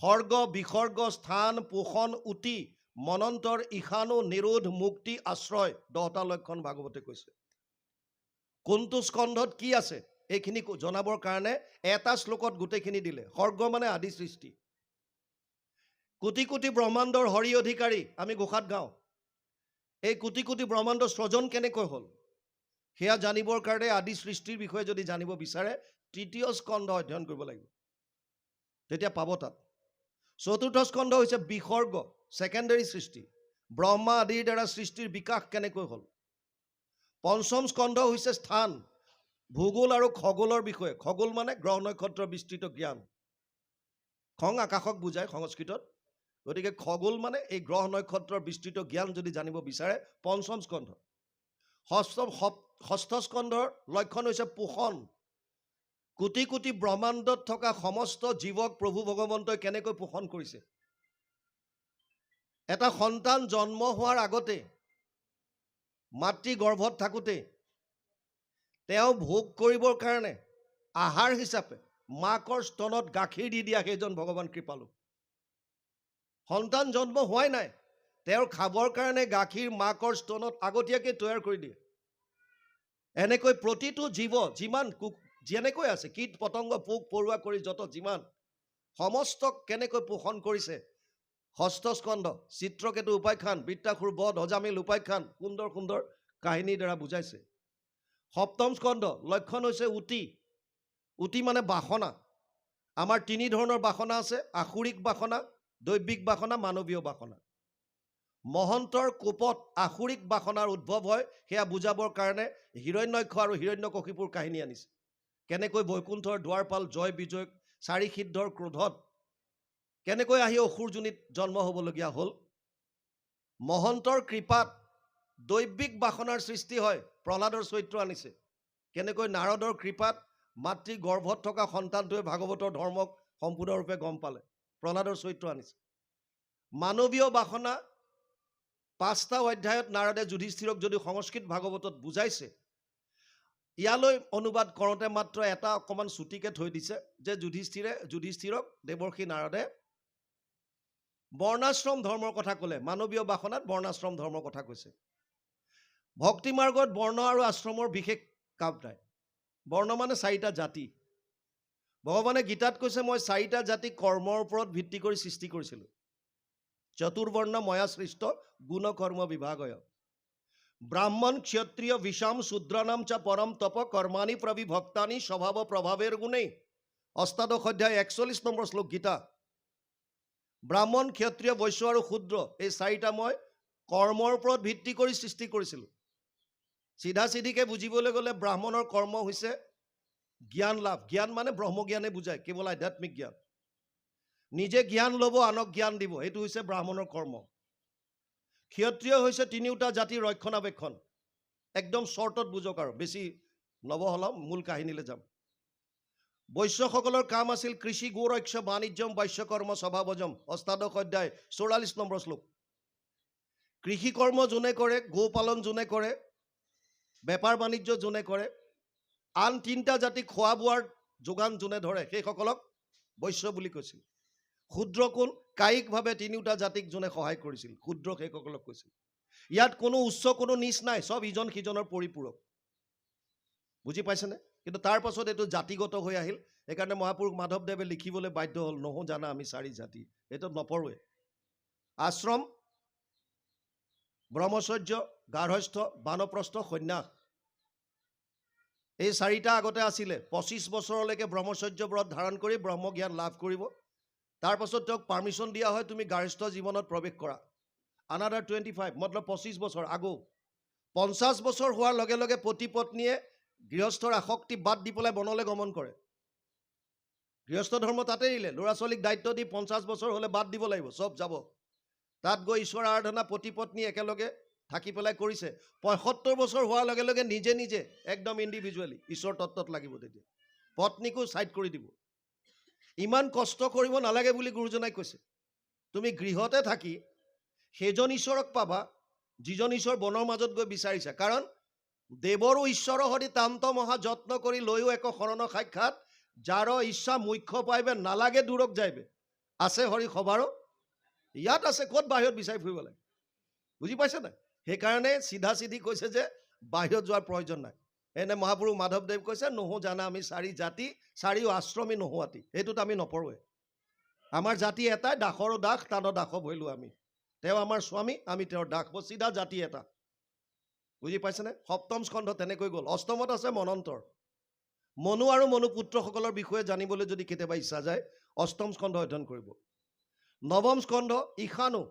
স্বৰ্গ বিসৰ্গ স্থান পোষণ উতি মনন্তৰ ঈশানো নিৰোধ মুক্তি আশ্ৰয়, 10টা লক্ষণ ভাগৱতে কৈছে। কোনটো স্কন্ধত কি আছে এইখিনি জনাবৰ কাৰণে এটা শ্লোকত গোটেইখিনি দিলে। স্বৰ্গ মানে আদি সৃষ্টি, কোটি কোটি ব্ৰহ্মাণ্ডৰ হৰি অধিকাৰী, আমি ঘোষাত গাওঁ। এই কোটি কোটি ব্ৰহ্মাণ্ডৰ সৃজন কেনেকৈ হ'ল সেয়া জানিবৰ কাৰণে আদি সৃষ্টিৰ বিষয়ে যদি জানিব বিচাৰে, তৃতীয় স্কন্ধ অধ্যয়ন কৰিব লাগিব, তেতিয়া পাব তাত। চতুৰ্থ স্কন্ধ হৈছে বিসৰ্গ, ছেকেণ্ডাৰী সৃষ্টি, ব্ৰহ্মা আদিৰ দ্বাৰা সৃষ্টিৰ বিকাশ কেনেকৈ হ'ল। পঞ্চম স্কন্ধ হৈছে স্থান, ভূগোল আৰু খগোলৰ বিষয়ে। খগোল মানে গ্ৰহ নক্ষত্ৰৰ বিস্তৃত জ্ঞান, খং আকাশক বুজায় সংস্কৃতত। গতিকে খগোল মানে এই গ্ৰহ নক্ষত্ৰৰ বিস্তৃত জ্ঞান যদি জানিব বিচাৰে, পঞ্চম স্কন্ধ। ষষ্ঠ স্কন্ধৰ লক্ষণ হৈছে পোষণ, কোটি কোটি ব্ৰহ্মাণ্ডত থকা সমস্ত জীৱক প্ৰভু ভগৱন্তই কেনেকৈ পোষণ কৰিছে। এটা সন্তান জন্ম হোৱাৰ আগতে, মাতৃ গৰ্ভত থাকোঁতে তেওঁ ভোগ কৰিবৰ কাৰণে আহাৰ হিচাপে মাকৰ স্তনত গাখীৰ দি দিয়া সেইজন ভগৱান কৃপালু। সন্তান জন্ম হোৱাই নাই, তেওঁৰ খাবৰ কাৰণে গাখীৰ মাকৰ স্তনত আগতীয়াকৈ তৈয়াৰ কৰি দিয়ে। এনেকৈ প্ৰতিটো জীৱ যিমান যেনেকৈ আছে, কীট পতংগ পোক পৰুৱা কৰি যত যিমান, সমস্তক কেনেকৈ পোষণ কৰিছে। ষষ্ঠ স্কন্ধ চিত্ৰকেতু উপাখ্যান, বৃত্তাসুৰ বধ, অজামিল উপাখ্যান, সুন্দৰ সুন্দৰ কাহিনীৰ দ্বাৰা বুজাইছে। সপ্তম স্কন্ধ লক্ষণ হৈছে উতি, উতি মানে বাসনা, আমাৰ তিনি ধৰণৰ বাসনা আছে, আসুৰিক বাসনা, দৈবিক বাসনা, মানৱীয় বাসনা। মহন্তৰ কোপত আসুৰিক বাসনাৰ উদ্ভৱ হয়, সেয়া বুজাবৰ কাৰণে হিৰণ্যক্ষ আৰু হিৰণ্যকশিপুৰ কাহিনী আনিছে। কেনেকৈ বৈকুণ্ঠৰ দুৱাৰপাল জয় বিজয় 4 সিদ্ধৰ ক্ৰোধত কেনেকৈ আহি অসুৰজনীত জন্ম হ'বলগীয়া হ'ল। মহন্তৰ কৃপাত দৈবিক বাসনাৰ সৃষ্টি হয়, প্ৰহ্লাদৰ চৰিত্ৰ আনিছে। কেনেকৈ নাৰদৰ কৃপাত মাতৃ গৰ্ভত থকা সন্তানটোৱে ভাগৱতৰ ধৰ্মক সম্পূৰ্ণৰূপে গম পালে, প্ৰহ্লাদৰ চৰিত্ৰ আনিছে। মানৱীয় বাসনা 5টা অধ্যায়ত নাৰদে যুধিষ্ঠিৰক যদি সংস্কৃত ভাগৱতত বুজাইছে, ইয়ালৈ অনুবাদ কৰোঁতে মাত্ৰ এটা অকণমান চুটিকে থৈ দিছে যে যুধিষ্ঠিৰক দেৱৰ্ষি নাৰদে বৰ্ণাশ্ৰম ধৰ্মৰ কথা ক'লে, মানৱীয় বাসনাত বৰ্ণাশ্ৰম ধৰ্মৰ কথা কৈছে। ভক্তি মাৰ্গত বৰ্ণ আৰু আশ্ৰমৰ বিশেষ কাম নাই। বৰ্ণ মানে 4টা জাতি। ভগৱানে গীতাত কৈছে, মই 4টা জাতি কৰ্মৰ ওপৰত ভিত্তি কৰি সৃষ্টি কৰিছিলোঁ। চতুৰ্বৰ্ণ ময়া সৃষ্ট গুণ কৰ্ম বিভাগয়। ব্ৰাহ্মণ ক্ষত্ৰিয় বিষাম শূদ্ৰানাম চ পৰম তপ কৰ্মাণি প্ৰবিভক্তানি স্বভাৱ প্ৰভাৱেৰ গুণেই। অষ্টাদশ অধ্যায় 41 নম্বৰ শ্লোক গীতা। ব্ৰাহ্মণ ক্ষত্ৰিয় বৈশ্য আৰু শূদ্ৰ এই 4টা মই কৰ্মৰ ওপৰত ভিত্তি কৰি সৃষ্টি কৰিছিলোঁ। চিধা চিধিকে বুজিবলৈ গ'লে ব্ৰাহ্মণৰ কৰ্ম হৈছে জ্ঞান লাভ। জ্ঞান মানে ব্ৰহ্মজ্ঞানে বুজায়, কেৱল আধ্যাত্মিক জ্ঞান। নিজে জ্ঞান ল'ব, আনক জ্ঞান দিব, এইটো হৈছে ব্ৰাহ্মণৰ কৰ্ম। ক্ষত্ৰিয় হৈছে 3টা জাতিৰ ৰক্ষণাবেক্ষণ। একদম শ্বৰ্টত বুজক আৰু বেছি নবহলাম, মূল কাহিনীলৈ যাম। বৈশ্যসকলৰ কাম আছিল কৃষি গোৰক্ষ বাণিজ্যম বৈশ্যকৰ্ম স্বভাৱজম। অষ্টাদশ অধ্যায় 44 নম্বৰ শ্লোক। কৃষি কৰ্ম যোনে কৰে, গো পালন যোনে কৰে, বেপাৰ বাণিজ্য যোনে কৰে, আন 3টা জাতিক খোৱা বোৱাৰ যোগান যোনে ধৰে, সেইসকলক বৈশ্য বুলি কৈছিল। ক্ষুদ্ৰ কোন? কায়িকভাৱে 3টা জাতিক যোনে সহায় কৰিছিল, ক্ষুদ্ৰ সেইসকলক কৈছিল। ইয়াত কোনো উচ্চ কোনো নিচ নাই, চব ইজন সিজনৰ পৰিপূৰক। বুজি পাইছেনে? কিন্তু তাৰ পাছত এইটো জাতিগত হৈ আহিল, সেইকাৰণে মহাপুৰুষ মাধৱদেৱে লিখিবলৈ বাধ্য হ'ল, নহো জানা আমি 4 জাতি। এইটো নপঢ়োৱে। আশ্ৰম, ব্ৰহ্মচৰ্য, গাৰ্হস্থ্য, বানপ্ৰস্থ, সন্ন্যাস, এই 4টা আগতে আছিলে। 25 বছৰলৈকে ব্ৰহ্মচৰ্য ব্ৰত ধাৰণ কৰি ব্ৰহ্মজ্ঞান লাভ কৰিব। তাৰ পাছত তেওঁক পাৰ্মিশ্যন দিয়া হয়, তুমি গাৰ্হস্থ্য জীৱনত প্ৰৱেশ কৰা। আনাডাৰ 25 মতলব 25 বছৰ আগৌ। 50 বছৰ হোৱাৰ লগে লগে পতি পত্নীয়ে গৃহস্থৰ আসক্তি বাদ দি পেলাই বনলৈ গমন কৰে। গৃহস্থ ধৰ্ম তাতে এৰিলে, ল'ৰা ছোৱালীক দায়িত্ব দি 50 বছৰ হ'লে বাদ দিব লাগিব, চব যাব। তাত গৈ ঈশ্বৰ আৰাধনা পতি পত্নী একেলগে থাকি পেলাই কৰিছে। 75 বছৰ হোৱাৰ লগে লগে নিজে নিজে একদম ইণ্ডিভিজুৱেলি ঈশ্বৰ তত্ত্বত লাগিব। তেতিয়া পত্নীকো ছাইড কৰি দিব। ইমান কষ্ট কৰিব নালাগে বুলি গুৰুজনাই কৈছে। তুমি গৃহতে থাকি সেইজন ঈশ্বৰক পাবা যিজন ঈশ্বৰ বনৰ মাজত গৈ বিচাৰিছা। কাৰণ দেৱৰো ঈশ্বৰ হৰি তান্ত মহা যত্ন কৰি লৈও এক শৰণ সাক্ষাৎ, যাৰ ইচ্ছা মুখ্য পাইবে নালাগে দূৰক যাইবে, আছে হৰি সবাৰো ইয়াত আছে, ক'ত বাহিৰত বিচাৰি ফুৰিব লাগে। বুজি পাইছে নাই? সেইকাৰণে চিধা চিধি কৈছে যে বাহিৰত যোৱাৰ প্ৰয়োজন নাই। এনে মহাপুৰুষ মাধৱদেৱ কৈছে, নহো জানা আমি 4 জাতি, 4 আশ্ৰমী নোহোৱাতি। এইটোত আমি নপঢ়োৱে। আমাৰ জাতি এটাই, দাসৰো দাস, তানৰ দাস ভৰিলোঁ আমি। তেওঁ আমাৰ স্বামী, আমি তেওঁৰ দাস, চিধা জাতি এটা। বুজি পাইছেনে? সপ্তম স্কন্ধ তেনেকৈ গ'ল। অষ্টমত আছে মনন্তৰ। মনু আৰু মনুপুত্ৰসকলৰ বিষয়ে জানিবলৈ যদি কেতিয়াবা ইচ্ছা যায়, অষ্টম স্কন্ধ অধ্যয়ন কৰিব। নৱম স্কন্ধ ঈশানু।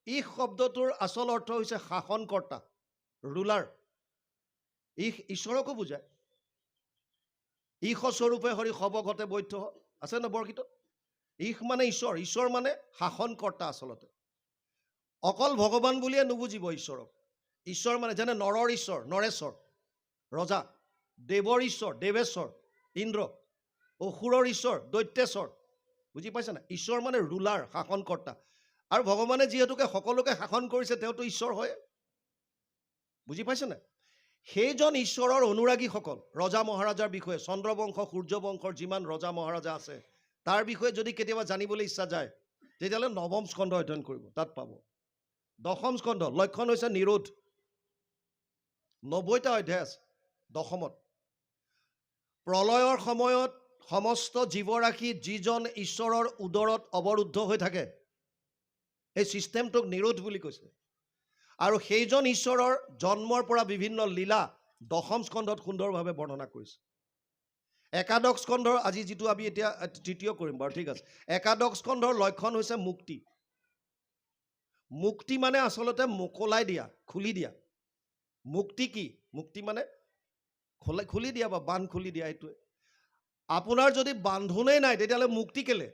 ঈশ শব্দটোৰ আচল অৰ্থ হৈছে শাসনকৰ্তা, ৰুলাৰ। ঈশ ঈশ্বৰকো বুজায়। ঈশ স্বৰূপে হৰি সবঘতে বৈধ্য আছে ন বৰগীতত। ঈশ মানে ঈশ্বৰ, ঈশ্বৰ মানে শাসনকৰ্তা। আচলতে অকল ভগৱান বুলিয়ে নুবুজিব ঈশ্বৰক। ঈশ্বৰ মানে যেনে নৰৰ ঈশ্বৰ নৰেশ্বৰ ৰজা, দেৱৰ ঈশ্বৰ দেৱেশ্বৰ ইন্দ্ৰ, অসুৰৰ ঈশ্বৰ দৈত্যেশ্বৰ। বুজি পাইছে না? ঈশ্বৰ মানে ৰুলাৰ, শাসনকৰ্তা। আৰু ভগৱানে যিহেতুকে সকলোকে শাসন কৰিছে, তেওঁতো ঈশ্বৰ হয়। বুজি পাইছে না? সেইজন ঈশ্বৰৰ অনুৰাগীসকল, ৰজা মহাৰাজাৰ বিষয়ে, চন্দ্ৰবংশ সূৰ্যবংশৰ যিমান ৰজা মহাৰাজা আছে তাৰ বিষয়ে যদি কেতিয়াবা জানিবলৈ ইচ্ছা যায়, তেতিয়াহ'লে নৱম স্কন্ধ অধ্যয়ন কৰিব, তাত পাব। দশম স্কন্ধ লক্ষণ হৈছে নিৰোধ। 90টা অধ্যায় আছে দশমত। প্ৰলয়ৰ সময়ত সমস্ত জীৱৰাশি যিজন ঈশ্বৰৰ উদৰত অৱৰুদ্ধ হৈ থাকে, এই ছিষ্টেমটোক নিৰোধ বুলি কৈছে। আৰু সেইজন ঈশ্বৰৰ জন্মৰ পৰা বিভিন্ন লীলা দশম স্কন্ধত সুন্দৰভাৱে বৰ্ণনা কৰিছে। একাদশ স্কন্ধৰ আজি যিটো আমি এতিয়া তৃতীয় কৰিম বাৰু, ঠিক আছে। একাদশ স্কন্ধৰ লক্ষণ হৈছে মুক্তি। মুক্তি মানে আচলতে মোকলাই দিয়া, খুলি দিয়া। মুক্তি কি? মুক্তি মানে খুলি দিয়া বা বান্ধ খুলি দিয়া, এইটোৱে। আপোনাৰ যদি বান্ধোনেই নাই তেতিয়াহ'লে মুক্তি কেলে?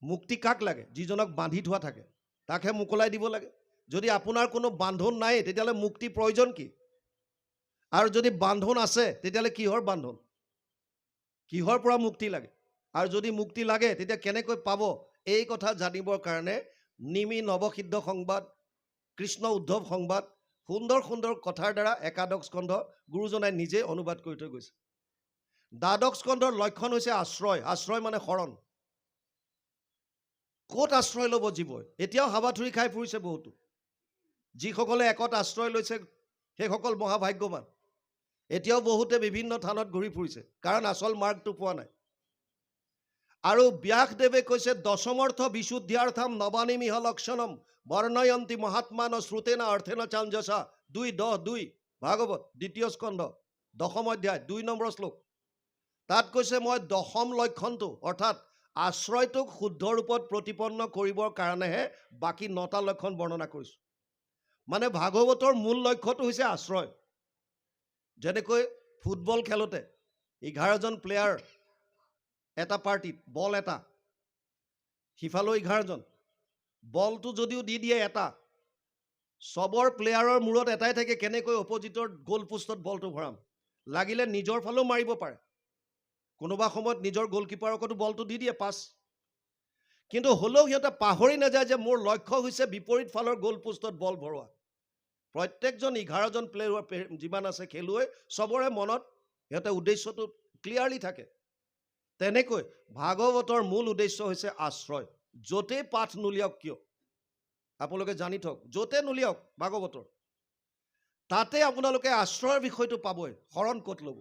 মুক্তি কাক লাগে? যিজনক বান্ধি থোৱা থাকে তাকহে মোকলাই দিব লাগে। যদি আপোনাৰ কোনো বান্ধোন নাই তেতিয়াহ'লে মুক্তি প্ৰয়োজন কি? আৰু যদি বান্ধোন আছে তেতিয়াহ'লে কিহৰ বান্ধোন? কিহৰ পৰা মুক্তি লাগে? আৰু যদি মুক্তি লাগে তেতিয়া কেনেকৈ পাব? এই কথা জানিবৰ কাৰণে নিমি নৱসিদ্ধ সংবাদ, কৃষ্ণ উদ্ধৱ সংবাদ, সুন্দৰ সুন্দৰ কথাৰ দ্বাৰা একাদশ স্কন্ধ গুৰুজনাই নিজে অনুবাদ কৰি থৈ গৈছে। দ্বাদশ স্কন্ধৰ লক্ষণ হৈছে আশ্ৰয়। আশ্ৰয় মানে শৰণ। ক'ত আশ্ৰয় ল'ব জীৱই? এতিয়াও হাবাথুৰি খাই ফুৰিছে বহুতো। যিসকলে একত আশ্ৰয় লৈছে সেইসকল মহাভাগ্যৱান। এতিয়াও বহুতে বিভিন্ন থানত ঘূৰি ফুৰিছে, কাৰণ আচল মাৰ্গটো পোৱা নাই। আৰু ব্যাসদেৱে কৈছে দশমৰ্থ বিশুদ্ধ্যাৰ্থম নবানিমিহ লক্ষণম বৰ্ণয়ন্তি মহাত্মান শ্ৰুতেন অৰ্থেন চাঞ্জসা 2:10 ভাগৱত দ্বিতীয় স্কন্ধ 10ম অধ্যায় 2 নম্বৰ শ্লোক। তাত কৈছে মই দশম লক্ষণটো অৰ্থাৎ আশ্ৰয়টোক শুদ্ধ ৰূপত প্ৰতিপন্ন কৰিবৰ কাৰণেহে বাকী 9টা লক্ষণ বৰ্ণনা কৰিছোঁ। মানে ভাগৱতৰ মূল লক্ষ্যটো হৈছে আশ্ৰয়। যেনেকৈ ফুটবল খেলোতে 11জন প্লেয়াৰ এটা পাৰ্টিত, বল এটা, সিফালেও 11জন, বলটো যদিও দি দিয়ে এটা, চবৰ প্লেয়াৰৰ মূৰত এটাই থাকে, কেনেকৈ অপজিটৰ গ'ল পোষ্টত বলটো ভৰাম। লাগিলে নিজৰ ফালেও মাৰিব পাৰে, কোনোবা সময়ত নিজৰ গ'লকিপাৰকতো বলটো দি দিয়ে পাছ। কিন্তু হ'লেও সিহঁতে পাহৰি নাযায় যে মোৰ লক্ষ্য হৈছে বিপৰীত ফালৰ গ'ল পোষ্টত বল ভৰোৱা। প্ৰত্যেকজন 11জন প্লেয়াৰ যিমান আছে খেলুৱৈ, চবৰে মনত সিহঁতে উদ্দেশ্যটো ক্লিয়াৰলি থাকে। তেনেকৈ ভাগৱতৰ মূল উদ্দেশ্য হৈছে আশ্ৰয়। য'তেই পাঠ নুলিয়াওক কিয়, আপোনালোকে জানি থওক, য'তে নুলিয়াওক ভাগৱতৰ, তাতে আপোনালোকে আশ্ৰয়ৰ বিষয়টো পাবই। শৰণ ক'ত ল'ব?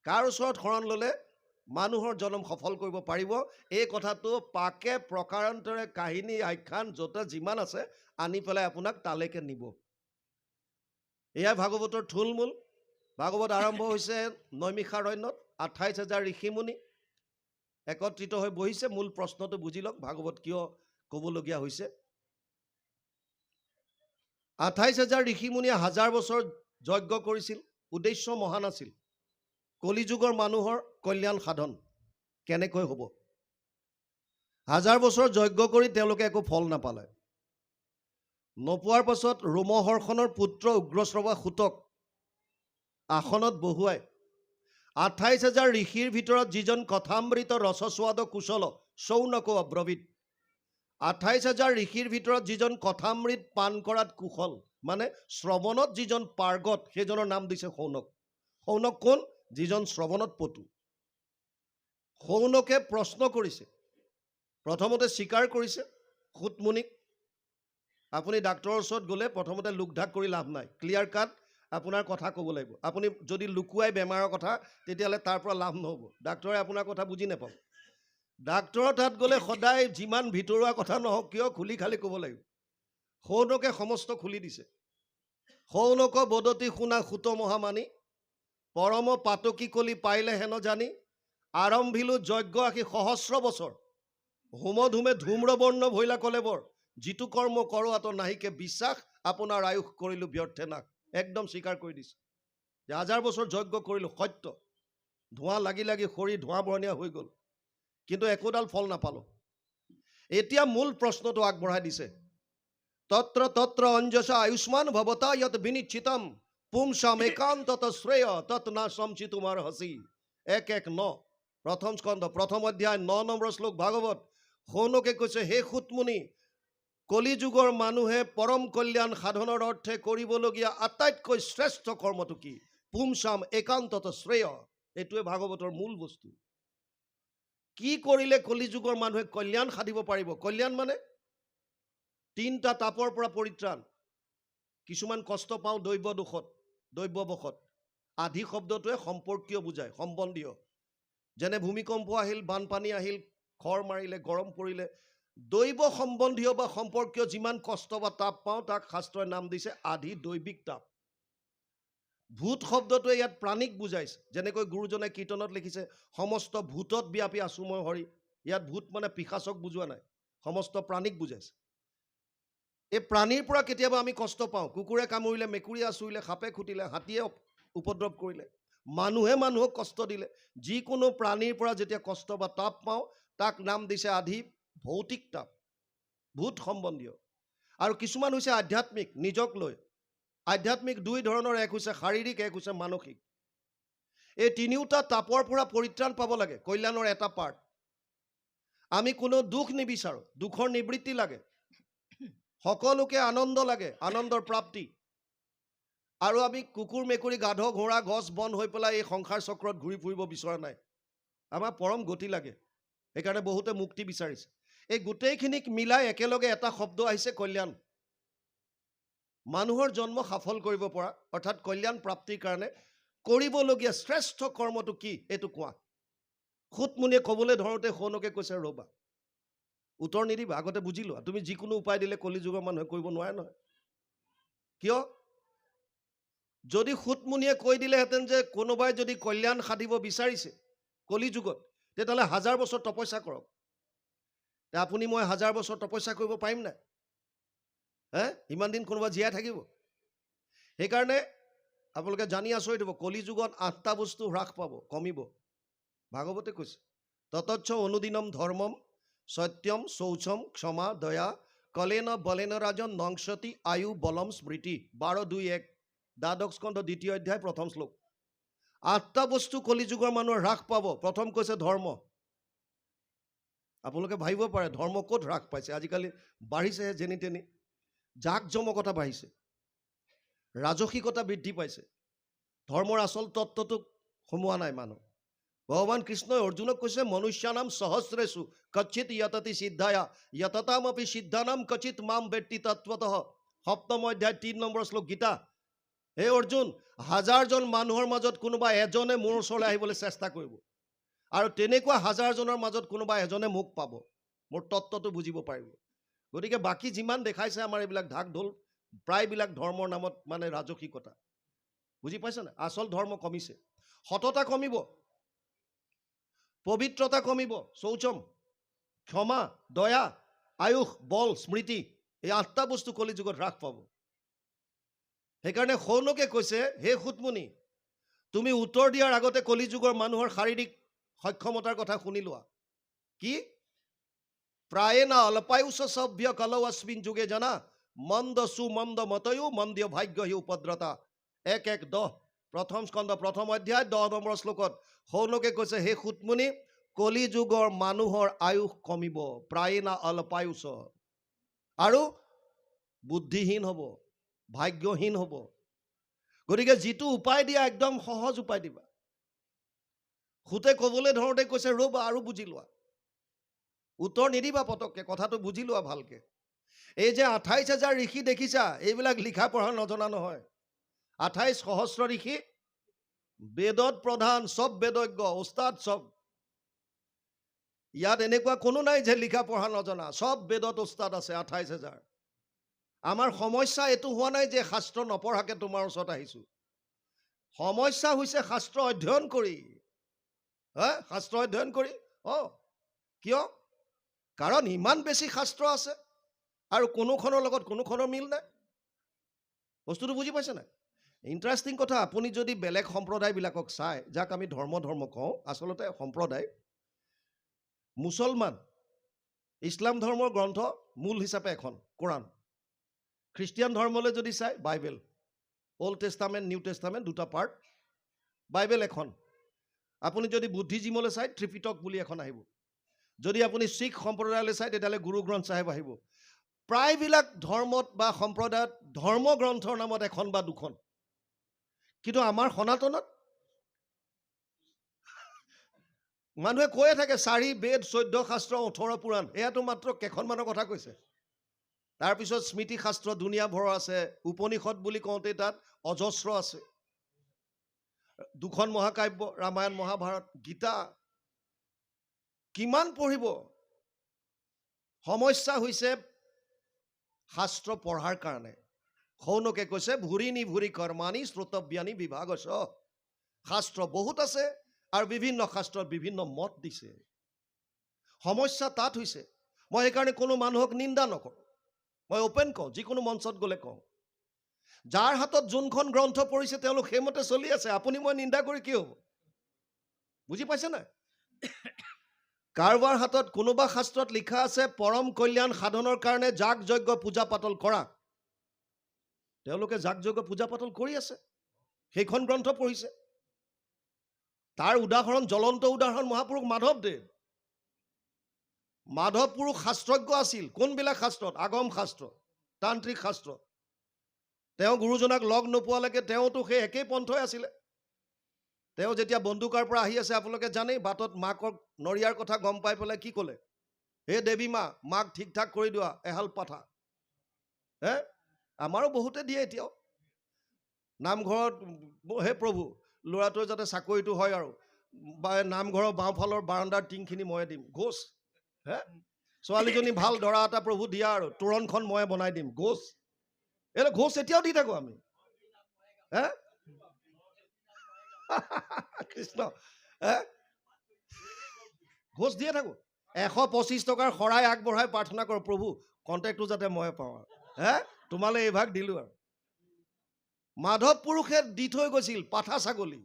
কাৰ ওচৰত শৰণ ল'লে মানুহৰ জনম সফল কৰিব পাৰিব? এই কথাটো পাকে প্ৰকাৰান্তৰে কাহিনী আখ্যান য'তে যিমান আছে আনি পেলাই আপোনাক তালৈকে নিব। এয়াই ভাগৱতৰ থুলমূল। ভাগৱত আৰম্ভ হৈছে নৈমিষাৰণ্যত। 28,000 ঋষিমুনি একত্ৰিত হৈ বহিছে। মূল প্ৰশ্নটো বুজি লওক, ভাগৱত কিয় ক'বলগীয়া হৈছে। 28,000 ঋষিমুনিয়ে 1000 বছৰ যজ্ঞ কৰিছিল। উদ্দেশ্য মহান আছিল, কলিযুগৰ মানুহৰ কল্যাণ সাধন কেনেকৈ হ'ব। 1000 বছৰ যজ্ঞ কৰি তেওঁলোকে একো ফল নাপালে। নোপোৱাৰ পাছত ৰোমহৰ্ষণৰ পুত্ৰ উগ্ৰশ্ৰৱা সূতক আসনত বহুৱাই 28,000 ঋষিৰ ভিতৰত যিজন কথামৃত ৰসস্বাদ কুশল শৌনক অব্ৰবীত। 28,000 ঋষিৰ ভিতৰত যিজন কথামৃত পান কৰাত কুশল, মানে শ্ৰৱণত যিজন পাৰ্গত, সেইজনৰ নাম দিছে শৌনক। শৌনক কোন? যিজন শ্ৰৱণত পটু। শৌনকে প্ৰশ্ন কৰিছে, প্ৰথমতে স্বীকাৰ কৰিছে সূতমুনিক। আপুনি ডাক্তৰৰ ওচৰত গ'লে প্ৰথমতে লুকঢাক কৰি লাভ নাই, ক্লিয়াৰ কাট আপোনাৰ কথা ক'ব লাগিব। আপুনি যদি লুকুৱাই বেমাৰৰ কথা, তেতিয়াহ'লে তাৰ পৰা লাভ নহ'ব, ডাক্তৰে আপোনাৰ কথা বুজি নাপাব। ডাক্তৰৰ তাত গ'লে সদায় যিমান ভিতৰুৱা কথা নহওক কিয় খুলি খালি ক'ব লাগিব। শৌনকে সমস্ত খুলি দিছে। শৌনক বদতি শুনা সুত মহামানী পৰম পাতকী কলি পাইলে হেন জানি আৰম্ভিলো যজ্ঞ আশী সহস্ৰ বছৰ হোমধূমে ধূম্ৰবৰ্ণ ভৈলা কলেবৰ যিটো কৰ্ম কৰোঁ আত নাহিকে বিশ্বাস আপোনাৰ আয়ুস কৰিলোঁ ব্যৰ্থে নাক। একদম স্বীকাৰ কৰি দিছে যে 1000 বছৰ যজ্ঞ কৰিলোঁ, সত্য। ধোঁৱা লাগি লাগি সৰি ধোঁৱা বৰণীয়া হৈ গ'ল, কিন্তু একোডাল ফল নাপালোঁ। এতিয়া মূল প্ৰশ্নটো আগবঢ়াই দিছে। তত্ৰ তত্ৰ অঞ্জসা আয়ুষ্মান ভৱতা য়ত বিনিশ্চিতম পুংসাম একান্তত শ্ৰেয় তৎ নাশমচি তোমাৰ হসি। 1:1:9 প্ৰথম স্কন্ধ 1ম অধ্যায় 9 নম্বৰ শ্লোক ভাগৱত। শৌনকে কৈছে, হে সূতমুনি, কলিযুগৰ মানুহে পৰম কল্যাণ সাধনৰ অৰ্থে কৰিবলগীয়া আটাইতকৈ শ্ৰেষ্ঠ কৰ্মটো কি? পুংসাম একান্তত শ্ৰেয়। এইটোৱে ভাগৱতৰ মূল বস্তু। কি কৰিলে কলিযুগৰ মানুহে কল্যাণ সাধিব পাৰিব? কল্যাণ মানে 3টা তাপৰ পৰা পৰিত্ৰাণ। কিছুমান কষ্ট পাওঁ দৈৱ দোষত, দৈৱবশত। আধি শব্দটোৱে সম্পৰ্কীয় বুজায়, সম্বন্ধীয়। যেনে ভূমিকম্প আহিল, বানপানী আহিল, খৰ মাৰিলে, গৰম পৰিলে, দৈৱ সম্বন্ধীয় বা সম্পৰ্কীয় যিমান কষ্ট বা তাপ পাওঁ তাক শাস্ত্ৰই নাম দিছে আধি দৈৱিক তাপ। ভূত শব্দটোৱে ইয়াত প্ৰাণীক বুজাইছে, যেনেকৈ গুৰুজনে কীৰ্তনত লিখিছে সমস্ত ভূতত ব্যাপী আছো মই হৰি। ইয়াত ভূত মানে পিশাচক বুজোৱা নাই, সমস্ত প্ৰাণীক বুজাইছে। এই প্ৰাণীৰ পৰা কেতিয়াবা আমি কষ্ট পাওঁ, কুকুৰে কামুৰিলে, মেকুৰীয়ে আঁচুৰিলে, সাপে খুটিলে, হাতীয়ে উপদ্ৰৱ কৰিলে, মানুহে মানুহক কষ্ট দিলে, যিকোনো প্ৰাণীৰ পৰা যেতিয়া কষ্ট বা তাপ পাওঁ তাক নাম দিছে আধি ভৌতিক তাপ, ভূত সম্বন্ধীয়। আৰু কিছুমান হৈছে আধ্যাত্মিক, নিজক লৈ। আধ্যাত্মিক দুই ধৰণৰ, এক হৈছে শাৰীৰিক, এক হৈছে মানসিক। এই তিনিওটা তাপৰ পৰা পৰিত্ৰাণ পাব লাগে, কল্যাণৰ এটা পাৰ্ট। আমি কোনো দুখ নিবিচাৰোঁ, দুখৰ নিবৃত্তি লাগে, সকলোকে আনন্দ লাগে, আনন্দৰ প্ৰাপ্তি। আৰু আমি কুকুৰ মেকুৰী গাধ ঘোঁৰা গছ বন হৈ পেলাই এই সংসাৰ চক্ৰত ঘূৰি ফুৰিব বিচৰা নাই। আমাৰ পৰম গতি লাগে, সেইকাৰণে বহুতে মুক্তি বিচাৰিছে। এই গোটেইখিনিক মিলাই একেলগে এটা শব্দ আহিছে কল্যাণ। মানুহৰ জন্ম সফল কৰিব পৰা, অৰ্থাৎ কল্যাণ প্ৰাপ্তিৰ কাৰণে কৰিবলগীয়া শ্ৰেষ্ঠ কৰ্মটো কি এইটো কোৱা। সুতমুনিয়ে ক'বলৈ ধৰোঁতে সৌনকে কৈছে ৰ'বা, উত্তৰ নিদিবা, আগতে বুজি লোৱা। তুমি যিকোনো উপায় দিলে কলিযুগৰ মানুহে কৰিব নোৱাৰে নহয়। কিয়? যদি সুতমুনিয়ে কৈ দিলেহেঁতেন যে কোনোবাই যদি কল্যাণ সাধিব বিচাৰিছে কলিযুগত, তেতিয়াহ'লে 1000 বছৰ তপস্যা কৰক। আপুনি মই 1000 বছৰ তপস্যা কৰিব পাৰিম নাই? ইমান দিন কোনোবা জীয়াই থাকিব? সেইকাৰণে আপোনালোকে জানি আচৰিত হ'ব, কলিযুগত 8টা বস্তু হ্ৰাস পাব, কমিব। ভাগৱতে কৈছে ততচ্ছ অনুদিনম ধৰ্মম সত্যম শৌচম ক্ষমা দয়া কলেন বলেন ৰাজন নংসতি আয়ু বলম স্মৃতি। 12:2:1 দ্বাদশ স্কন্ধ 2য় অধ্যায় 1ম শ্লোক। 8টা বস্তু কলিযুগৰ মানুহৰ হ্ৰাস পাব। প্ৰথম কৈছে ধৰ্ম। আপোনালোকে ভাবিব পাৰে ধৰ্ম ক'ত হ্ৰাস পাইছে? আজিকালি বাঢ়িছেহে যেনি তেনি, জাক জমকতা বাঢ়িছে, ৰাজসিকতা বৃদ্ধি পাইছে, ধৰ্মৰ আচল তত্ত্বটোক সোমোৱা নাই মানুহ। ভগৱান কৃষ্ণই অৰ্জুনক কৈছে মনুষ্যানাম সহস্ৰেষু কচ্চিত য়ততি সিদ্ধায়া য়ততামপি সিদ্ধানাম কচিত মাম বেত্তি তত্ত্বতঃ। 7ম অধ্যায় 3 নম্বৰ শ্লোক গীতা। হে অৰ্জুন, 1000জন মানুহৰ মাজত কোনোবা এজনে মোৰ ওচৰলৈ আহিবলৈ চেষ্টা কৰিব, আৰু তেনেকুৱা 1000জনৰ মাজত কোনোবা এজনে মোক পাব, মোৰ তত্ত্বটো বুজিব পাৰিব। গতিকে বাকী যিমান দেখাইছে আমাৰ এইবিলাক ঢাক ঢোল, প্ৰায়বিলাক ধৰ্মৰ নামত মানে ৰাজসিকতা। বুজি পাইছে নাই? আচল ধৰ্ম কমিছে, সততা কমিব, পবিত্ৰতা কমিব, শৌচম, ক্ষমা, দয়া, আয়ুস, বল, স্মৃতি, এই 8টা বস্তু কলিযুগত হ্ৰাস পাব। সেইকাৰণে সৌনকে কৈছে হে সুতমুনি, তুমি উত্তৰ দিয়াৰ আগতে কলিযুগৰ মানুহৰ শাৰীৰিক সক্ষমতাৰ কথা শুনি লোৱা। কি? প্ৰায়েনা অল্পায়ুষ সভ্য কলৌ অস্মিন যুগে জানা মন্দ সুমন্দ মতয়ো মন্দিয় ভাগ্য হি উপদ্ৰতা। 1:1-10 1ম স্কন্ধ 1ম অধ্যায় 10 নম্বৰ শ্লোকত সৌনকে কৈছে হে সুতমুনি, কলিযুগৰ মানুহৰ আয়ুস কমিব, প্ৰায়েনা অল্পায়ুষ, আৰু বুদ্ধিহীন হ'ব, ভাগ্যহীন হ'ব। গতিকে যিটো উপায় দিয়া একদম সহজ উপায় দিবা। সুতে ক'বলৈ ধৰোঁতে কৈছে ৰ'বা আৰু বুজি লোৱা, উত্তৰ নিদিবা পটককে, কথাটো বুজি লোৱা ভালকে। এই যে 28,000 ঋষি দেখিছা, এইবিলাক লিখা পঢ়া নজনা নহয়। 28 সহস্ৰ ঋষি, বেদত প্ৰধান, চব বেদজ্ঞ, ওস্তাদ চব। ইয়াত এনেকুৱা কোনো নাই যে লিখা পঢ়া নজনা, চব বেদত ওস্তাদ আছে 28,000। আমাৰ সমস্যা এইটো হোৱা নাই যে শাস্ত্ৰ নপঢ়াকে তোমাৰ ওচৰত আহিছোঁ। সমস্যা হৈছে শাস্ত্ৰ অধ্যয়ন কৰি, শাস্ত্ৰ অধ্যয়ন কৰি। কিয়? কাৰণ ইমান বেছি শাস্ত্ৰ আছে আৰু কোনোখনৰ লগত কোনোখনৰ মিল নাই। বস্তুটো বুজি পাইছে নাই? ইণ্টাৰেষ্টিং কথা, আপুনি যদি বেলেগ সম্প্ৰদায়বিলাকক চাই, যাক আমি ধৰ্ম কওঁ, আচলতে সম্প্ৰদায়, মুছলমান, ইছলাম ধৰ্মৰ গ্ৰন্থ মূল হিচাপে এখন কোৰাণ। খ্ৰীষ্টিয়ান ধৰ্মলৈ যদি চাই Bible, old testament new testament দুটা পাৰ্ট, বাইবেল এখন। আপুনি যদি বুদ্ধিজিমলৈ চাই ত্ৰিপিটক বুলি এখন আহিব। যদি আপুনি শিখ সম্প্ৰদায়লৈ চাই তেতিয়াহ'লে গুৰু গ্ৰন্থ চাহেব আহিব। প্ৰায়বিলাক ধৰ্মত বা সম্প্ৰদায়ত ধৰ্মগ্ৰন্থৰ নামত এখন বা দুখন, কিন্তু আমাৰ সনাতনত মানুহে কৈয়ে থাকে 4 বেদ 14 শাস্ত্ৰ 18 পুৰাণ। এয়াতো মাত্ৰ কেইখনমানৰ কথা কৈছে। তাৰপিছত স্মৃতি শাস্ত্ৰ দুনিয়া ভৰ আছে, উপনিষদ বুলি কওঁতে তাত অজস্ৰ আছে, 2খন মহাকাব্য, ৰামায়ণ মহাভাৰত, গীতা। কিমান পঢ়িব? সমস্যা হৈছে শাস্ত্ৰ পঢ়াৰ কাৰণে সৌনকে কৈছে ভুৰি নিভুৰি কৰ্মাণি শ্ৰোতব্যানি বিভাগশ। শাস্ত্ৰ বহুত আছে আৰু বিভিন্ন শাস্ত্ৰত বিভিন্ন মত দিছে। সমস্যা তাত হৈছে, মই সেইকাৰণে কোনো মানুহক নিন্দা নকৰোঁ, মই অপেন কওঁ, যিকোনো মঞ্চত গ'লে কওঁ, যাৰ হাতত যোনখন গ্ৰন্থ পৰিছে তেওঁলোক সেইমতে চলি আছে, আপুনি মই নিন্দা কৰি কি হ'ব? বুজি পাইছে নাই? কাৰোবাৰ হাতত কোনোবা শাস্ত্ৰত লিখা আছে পৰম কল্যাণ সাধনৰ কাৰণে যাগ যজ্ঞ পূজা পাতল কৰা, তেওঁলোকে যাগ যজ্ঞ পূজা পাতল কৰি আছে, সেইখন গ্ৰন্থ পঢ়িছে। তাৰ উদাহৰণ, জ্বলন্ত উদাহৰণ মহাপুৰুষ মাধৱদেৱ। মাধৱ পুৰুষ শাস্ত্ৰজ্ঞ আছিল। কোনবিলাক শাস্ত্ৰত? আগম শাস্ত্ৰ, তান্ত্ৰিক শাস্ত্ৰ। তেওঁ গুৰুজনাক লগ নোপোৱালৈকে তেওঁতো সেই একেই পন্থই আছিলে। তেওঁ যেতিয়া বন্দুকাৰ পৰা আহি আছে, আপোনালোকে জানেই, বাটত মাকক নৰিয়াৰ কথা গম পাই পেলাই কি ক'লে? হে দেৱী মা, মাক ঠিক ঠাক কৰি দিয়া, এহাল পাঠা। আমাৰো বহুতে দিয়ে এতিয়াও নামঘৰত, হে প্ৰভু ল'ৰাটোৰ যাতে চাকৰিটো হয় আৰু নামঘৰৰ বাওঁফালৰ বাৰাণ্ডাৰ টিংখিনি ময়ে দিম, ঘোষ। ছোৱালীজনী ভাল দৰা এটা প্ৰভু দিয়া আৰু তোৰণখন ময়ে বনাই দিম, ঘোষ। এই ঘোষ এতিয়াও দি থাকো আমি। কৃষ্ণ, ঘোষ দিয়ে থাকো। 125 টকাৰ শৰাই আগবঢ়াই প্ৰাৰ্থনা কৰোঁ, প্ৰভু কণ্টেক্টটো যাতে মই পাওঁ আৰু তোমালৈ এইভাগ দিলো আৰু। মাধৱ পুৰুষে দি থৈ গৈছিল পাঠা ছাগলী,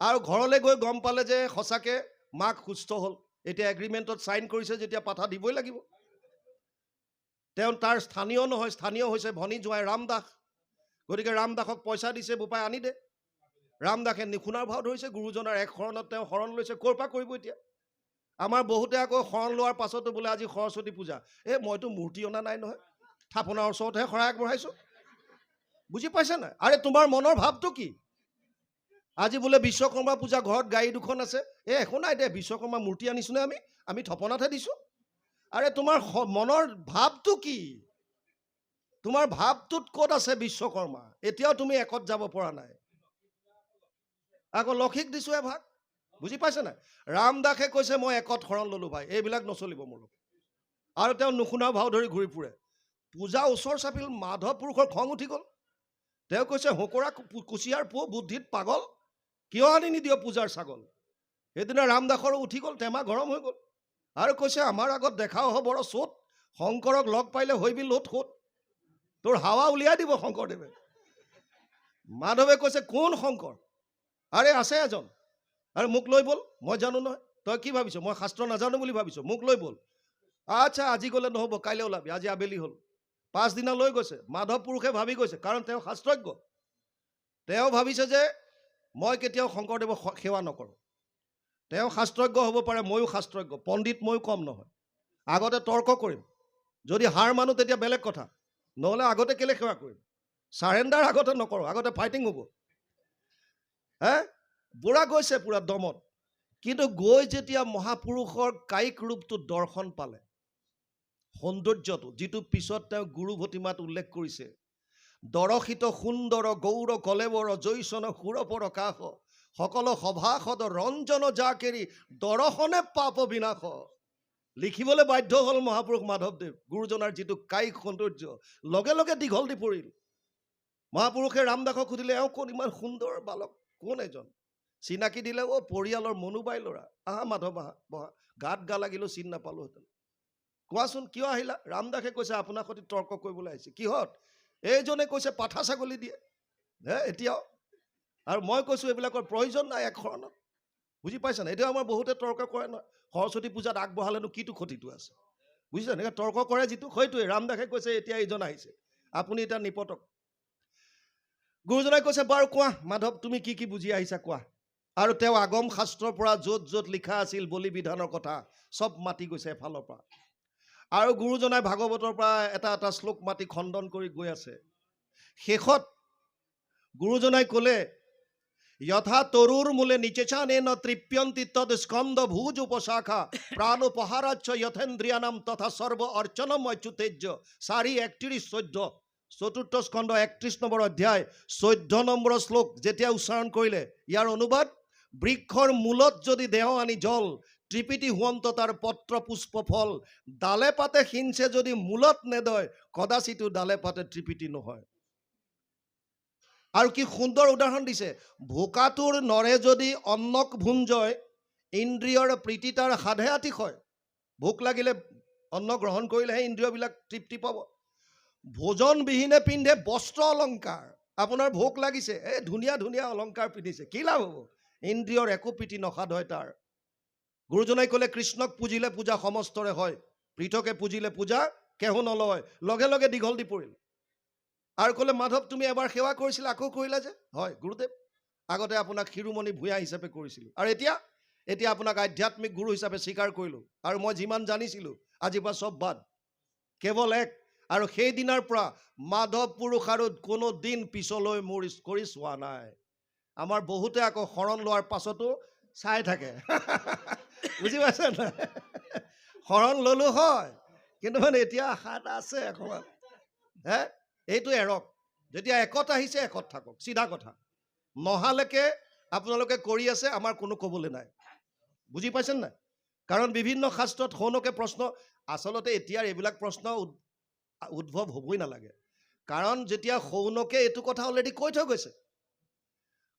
আৰু ঘৰলৈ গৈ গম পালে যে সঁচাকে মাক সুস্থ হ'ল। এতিয়া এগ্ৰিমেণ্টত চাইন কৰিছে যেতিয়া পাঠা দিবই লাগিব। তেওঁ তাৰ স্থানীয় নহয়, স্থানীয় হৈছে ভনী জোঁৱাই ৰামদাস। গতিকে ৰামদাসক পইচা দিছে, বোপাই আনি দে। ৰামদাসে নিশুনাৰ ভাও ধৰিছে, গুৰুজনাৰ এক শৰণত তেওঁ শৰণ লৈছে। ক'ৰ পৰা কৰিব এতিয়া? আমাৰ বহুতে আকৌ শৰণ লোৱাৰ পাছতো বোলে আজি সৰস্বতী পূজা, মইতো মূৰ্তি অনা নাই নহয়, থাপনাৰ ওচৰতহে শৰাই আগবঢ়াইছো। বুজি পাইছে নাই? আৰে তোমাৰ মনৰ ভাৱটো কি? আজি বোলে বিশ্বকৰ্মা পূজা, ঘৰত গাড়ী দুখন আছে, একো নাই দে, বিশ্বকৰ্মা মূৰ্তি আনিছো নে আমি থপনাতহে দিছো। আৰে তোমাৰ মনৰ ভাৱটো কি? তোমাৰ ভাৱটোত ক'ত আছে বিশ্বকৰ্মা? এতিয়াও তুমি একত যাব পৰা নাই। আকৌ লক্ষীক দিছো এভাগ। বুজি পাইছে নাই? ৰামদাসে কৈছে মই একত শৰণ ললো ভাই, এইবিলাক নচলিব মোৰ লগত। আৰু তেওঁ নুশুনা ভাও ধৰি ঘূৰি ফুৰে। পূজা ওচৰ চাপিল, মাধৱ পুৰুষৰ খং উঠি গ'ল। তেওঁ কৈছে হোকৰা কুচিয়াৰ পো বুদ্ধিত পাগল, কিয় আনি নিদিয় পূজাৰ ছাগল? সেইদিনা ৰামদাসৰো উঠি গ'ল, টেমা গৰম হৈ গ'ল। আৰু কৈছে আমাৰ আগত দেখাও হ'ব বৰ চোট, শংকৰক লগ পাইলে হৈবি লোট সোট, তোৰ হাৱা উলিয়াই দিব শংকৰদেৱে। মাধৱে কৈছে কোন শংকৰ? আৰে আছে এজন, আৰু মোক লৈ বল, মই জানো নহয়। তই কি ভাবিছ মই শাস্ত্ৰ নাজানো বুলি ভাবিছ? মোক লৈ বল। আচ্ছা আজি গ'লে নহ'ব, কাইলৈ ওলাবি, আজি আবেলি হ'ল। পাছদিনা লৈ গৈছে। মাধৱ পুৰুষে ভাবি গৈছে, কাৰণ তেওঁ শাস্ত্ৰজ্ঞ, তেওঁ ভাবিছে যে মই কেতিয়াও শংকৰদেৱক সেৱা নকৰোঁ। তেওঁ শাস্ত্ৰজ্ঞ হ'ব পাৰে, ময়ো শাস্ত্ৰজ্ঞ, পণ্ডিত ময়ো কম নহয়। আগতে তৰ্ক কৰিম, যদি হাৰ মানো তেতিয়া বেলেগ কথা, নহ'লে আগতে কেলে সেৱা কৰিম? চাৰেণ্ডাৰ আগতে নকৰোঁ, আগতে ফাইটিং হ'ব। বুঢ়া গৈছে পুৰা দমত, কিন্তু গৈ যেতিয়া মহাপুৰুষৰ কায়িক ৰূপটো দৰ্শন পালে, সৌন্দৰ্যটো, যিটো পিছত তেওঁ গুৰু ভতিমাত উল্লেখ কৰিছে, দৰশিত সুন্দৰ গৌৰ কলেবৰ জৈচন সুৰপৰ কাষ, সকল সভাসদ ৰঞ্জন জাকেৰি দৰ্শনে পাপ বিনাশ। লিখিবলৈ বাধ্য হ'ল মহাপুৰুষ মাধৱদেৱ। গুৰুজনাৰ যিটো কায়িক সৌন্দৰ্য, লগে লগে দীঘল দি পৰিল। মহাপুৰুষে ৰামদাসক সুধিলে, এওঁ কোন ইমান সুন্দৰ বালক, কোন এজন? চিনাকি দিলে, পৰিয়ালৰ মনোবাই ল'ৰা। আহা মাধৱ আহা, বহা। গাত গা লাগিলেও চিন নাপালোহেঁতেন। কোৱাচোন কিয় আহিলা? ৰামদাসে কৈছে আপোনাৰ সৈতে তৰ্ক কৰিবলৈ আহিছে। কিহত? এইজনে কৈছে পাঠা ছাগলী দিয়ে এতিয়াও, আৰু মই কৈছো এইবিলাকৰ প্ৰয়োজন নাই এক শৰণত। বুজি পাইছে নাই? এতিয়াও আমাৰ বহুতে তৰ্ক কৰে নহয়, সৰস্বতী পূজাত আগবঢ়ালেনো কিটো ক্ষতিটো আছে? বুজিছে? এনেকৈ তৰ্ক কৰে যিটো, সেইটোৱে। ৰামদাসে কৈছে এতিয়া এইজন আহিছে, আপুনি এতিয়া নিপটক। গুৰুজনাই কৈছে বাৰু কোৱা মাধৱ, তুমি কি কি বুজি আহিছা কোৱা। আৰু তেওঁ আগম শাস্ত্ৰৰ পৰা য'ত য'ত লিখা আছিল বলি বিধানৰ কথা চব মাতি গৈছে এফালৰ পৰা। আৰু গুৰুজনাই ভাগৱতৰ পৰা এটা এটা শ্লোক মাতি খণ্ডন কৰি গৈ আছে। শেষত গুৰুজনাই ক'লে, যথা তৰুৰ মূলে নিচেচানে ন তৃপ্যন্তি তদ স্কন্দ ভুজ উপশাখা প্ৰাণোপহাৰাচ্ছ যথেন্দ্ৰিয়ানাম তথা সৰ্ব অৰ্চনম অচ্যুতেজ্য। 4:31-14, চতুৰ্থ স্কন্ধ 31 নম্বৰ অধ্যায় 14 নম্বৰ শ্লোক যেতিয়া উচ্চাৰণ কৰিলে, ইয়াৰ অনুবাদ, বৃক্ষৰ মূলত যদি দেহ আনি জল, ত্ৰিপিটি হুৱন্ত তাৰ পত্ৰ পুষ্প ফল, ডালে পাতে সিঞ্চে যদি মূলত নেদয়, কদাচিতো ডালে পাতে ত্ৰিপিটি নহয়। আৰু কি সুন্দৰ উদাহৰণ দিছে, ভোকাটোৰ নৰে যদি অন্নক ভুঞ্জয়, ইন্দ্ৰিয়ৰ প্ৰীতি তাৰ সাধে আতিশয়। ভোক লাগিলে অন্ন গ্ৰহণ কৰিলেহে ইন্দ্ৰিয়বিলাক তৃপ্তি পাব। ভোজনবিহীনে পিন্ধে বস্ত্ৰ অলংকাৰ। আপোনাৰ ভোক লাগিছে, ধুনীয়া ধুনীয়া অলংকাৰ পিন্ধিছে, কি লাভ হ'ব? ইন্দ্ৰিয়ৰ একো প্ৰীতি নসাধয় তাৰ। গুৰুজনাই ক'লে কৃষ্ণক পুজিলে পূজা সমস্তৰে হয়, পৃথকে পুজিলে পূজা কেহু নলয়। লগে লগে দীঘল দি পৰিল আৰু ক'লে মাধৱ তুমি এবাৰ সেৱা কৰিছিলা, আকৌ কৰিলা যে? হয় গুৰুদেৱ, আগতে আপোনাক শিৰোমণি ভূঞা হিচাপে কৰিছিলোঁ, আৰু এতিয়া আপোনাক আধ্যাত্মিক গুৰু হিচাপে স্বীকাৰ কৰিলোঁ, আৰু মই যিমান জানিছিলোঁ আজিৰ পৰা চব বাদ, কেৱল এক। আৰু সেই দিনাৰ পৰা মাধৱ পুৰুষ আৰু কোনো দিন পিছলৈ মোৰ কৰি চোৱা নাই। আমাৰ বহুতে আকৌ শৰণ লোৱাৰ পাছতো চাই থাকে। বুজি পাইছে নাই? শৰণ ল'লো হয়, কিন্তু মানে এতিয়া আশা এটা আছে অকণমান। এইটো এৰক, যেতিয়া একত আহিছে একত থাকক, চিধা কথা। নহালৈকে আপোনালোকে কৰি আছে, আমাৰ কোনো ক'বলৈ নাই। বুজি পাইছেনে নাই? কাৰণ বিভিন্ন শাস্ত্ৰত শৌনকে প্ৰশ্ন, আচলতে এতিয়াৰ এইবিলাক প্ৰশ্ন উদ্ভৱ হ'বই নালাগে। কাৰণ যেতিয়া শৌনকে এইটো কথা অলৰেডি কৈ থৈ গৈছে।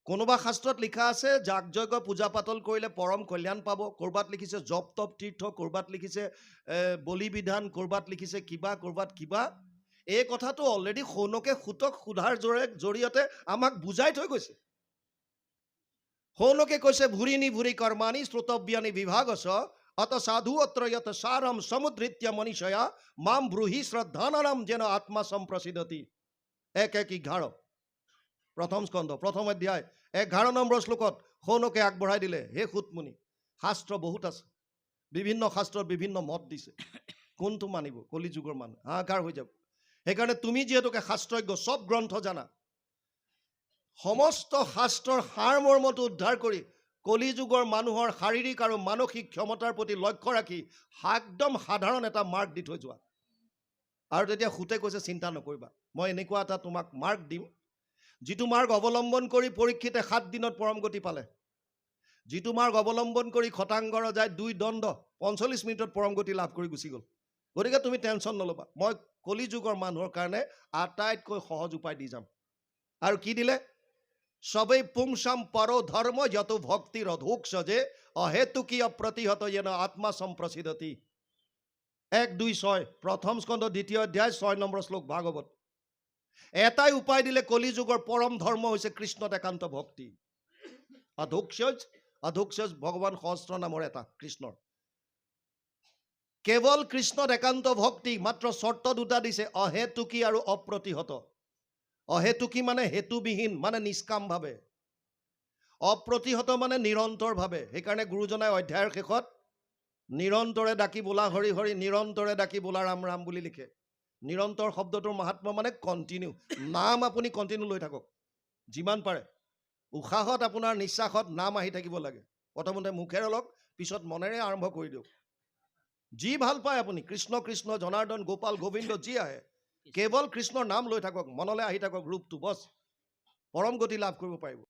কোনোবা শাস্ত্ৰত লিখা আছে যাগ যজ্ঞ পূজা পাতল কৰিলে পৰম কল্যাণ পাব, ক'ৰবাত লিখিছে জপ তপ তীৰ্থ, ক'ৰবাত লিখিছে বলি বিধান, ক'ৰবাত লিখিছে কিবা, ক'ৰবাত কিবা। এই কথাটো অলৰেডি শৌনকে সুতক সোধাৰ জৰিয়তে আমাক বুজাই থৈ গৈছে। শৌনকে কৈছে ভুৰি নি ভুৰি কৰ্মাণি শ্ৰোতব্যানি বিভাগছ অত সাধু অত্ৰ যত সাৰম সমুদ্ৰিত্য মনীষয়া মাম ব্ৰুহি শ্ৰদ্ধানাৰাম যেন আত্মা সম্প্ৰসিদ্ধতি। 1:11 প্ৰথম স্কন্ধ প্ৰথম অধ্যায় 11 নম্বৰ শ্লোকত শৌনকে আগবঢ়াই দিলে, হে সুতমুনি, শাস্ত্ৰ বহুত আছে, বিভিন্ন শাস্ত্ৰত বিভিন্ন মত দিছে, কোনটো মানিব? কলি যুগৰ মানুহ হাহাকাৰ হৈ যাব। সেইকাৰণে তুমি যিহেতুকে শাস্ত্ৰজ্ঞ, চব গ্ৰন্থ জানা, সমস্ত শাস্ত্ৰৰ সাৰমৰ্মটো উদ্ধাৰ কৰি কলি যুগৰ মানুহৰ শাৰীৰিক আৰু মানসিক ক্ষমতাৰ প্ৰতি লক্ষ্য ৰাখি একদম সাধাৰণ এটা মাৰ্ক দি থৈ যোৱা। আৰু তেতিয়া সুতে কৈছে চিন্তা নকৰিবা, মই এনেকুৱা এটা তোমাক মাৰ্ক দিম, যিটো মাৰ্ক অৱলম্বন কৰি পৰীক্ষিতে 7 দিনত পৰমগতি পালে, যিটো মাৰ্ক অৱলম্বন কৰি খটাংগৰ যায় 2 দণ্ড 45 মিনিটত পৰমগতি লাভ কৰি গুচি গ'ল। গতিকে তুমি টেনশ্যন নল'বা, মই কলি যুগৰ মানুহৰ কাৰণে আটাইতকৈ সহজ উপায় দি যাম। আৰু কি দিলে? সবেই পুংসাম পৰ ধৰ্ম যত ভক্তিৰ অধোক্ষ যে অহেতুকীয় প্ৰতিহত যেন আত্মা সম্প্ৰসিদ্ধতি। 1:2:6 প্ৰথম স্কন্ধ 2য় অধ্যায় 6 নম্বৰ শ্লোক ভাগৱত। এটাই উপায় দিলে, কলি যুগৰ পৰম ধৰ্ম হৈছে কৃষ্ণত একান্ত ভক্তি। অধোক্ষ ভগৱান সহস্ৰ নামৰ এটা কৃষ্ণৰ, কেৱল কৃষ্ণত একান্ত ভক্তি। মাত্ৰ চৰ্ত দুটা দিছে, অহেতুকী আৰু অপ্ৰতিহত। অহেতুকী মানে হেতুবিহীন, মানে নিষ্কামভাৱে। অপ্ৰতিহত মানে নিৰন্তৰভাৱে। সেইকাৰণে গুৰুজনাই অধ্যায়ৰ শেষত নিৰন্তৰে ডাকি বোলা হৰি হৰি, নিৰন্তৰে ডাকি বোলা ৰাম ৰাম বুলি লিখে। নিৰন্তৰ শব্দটোৰ মাহাত্ম্য মানে কণ্টিনিউ। নাম আপুনি কণ্টিনিউ লৈ থাকক যিমান পাৰে। উশাহত আপোনাৰ নিশ্বাসত নাম আহি থাকিব লাগে। প্ৰথমতে মুখেৰে লওক, পিছত মনেৰে আৰম্ভ কৰি দিয়ক। যি ভাল পায় আপুনি, কৃষ্ণ কৃষ্ণ জনাৰ্দন গোপাল গোবিন্দ যি আহে, কেৱল কৃষ্ণৰ নাম লৈ থাকক, মনলৈ আহি থাকক ৰূপটো, বছ পৰম গতি লাভ কৰিব পাৰিব।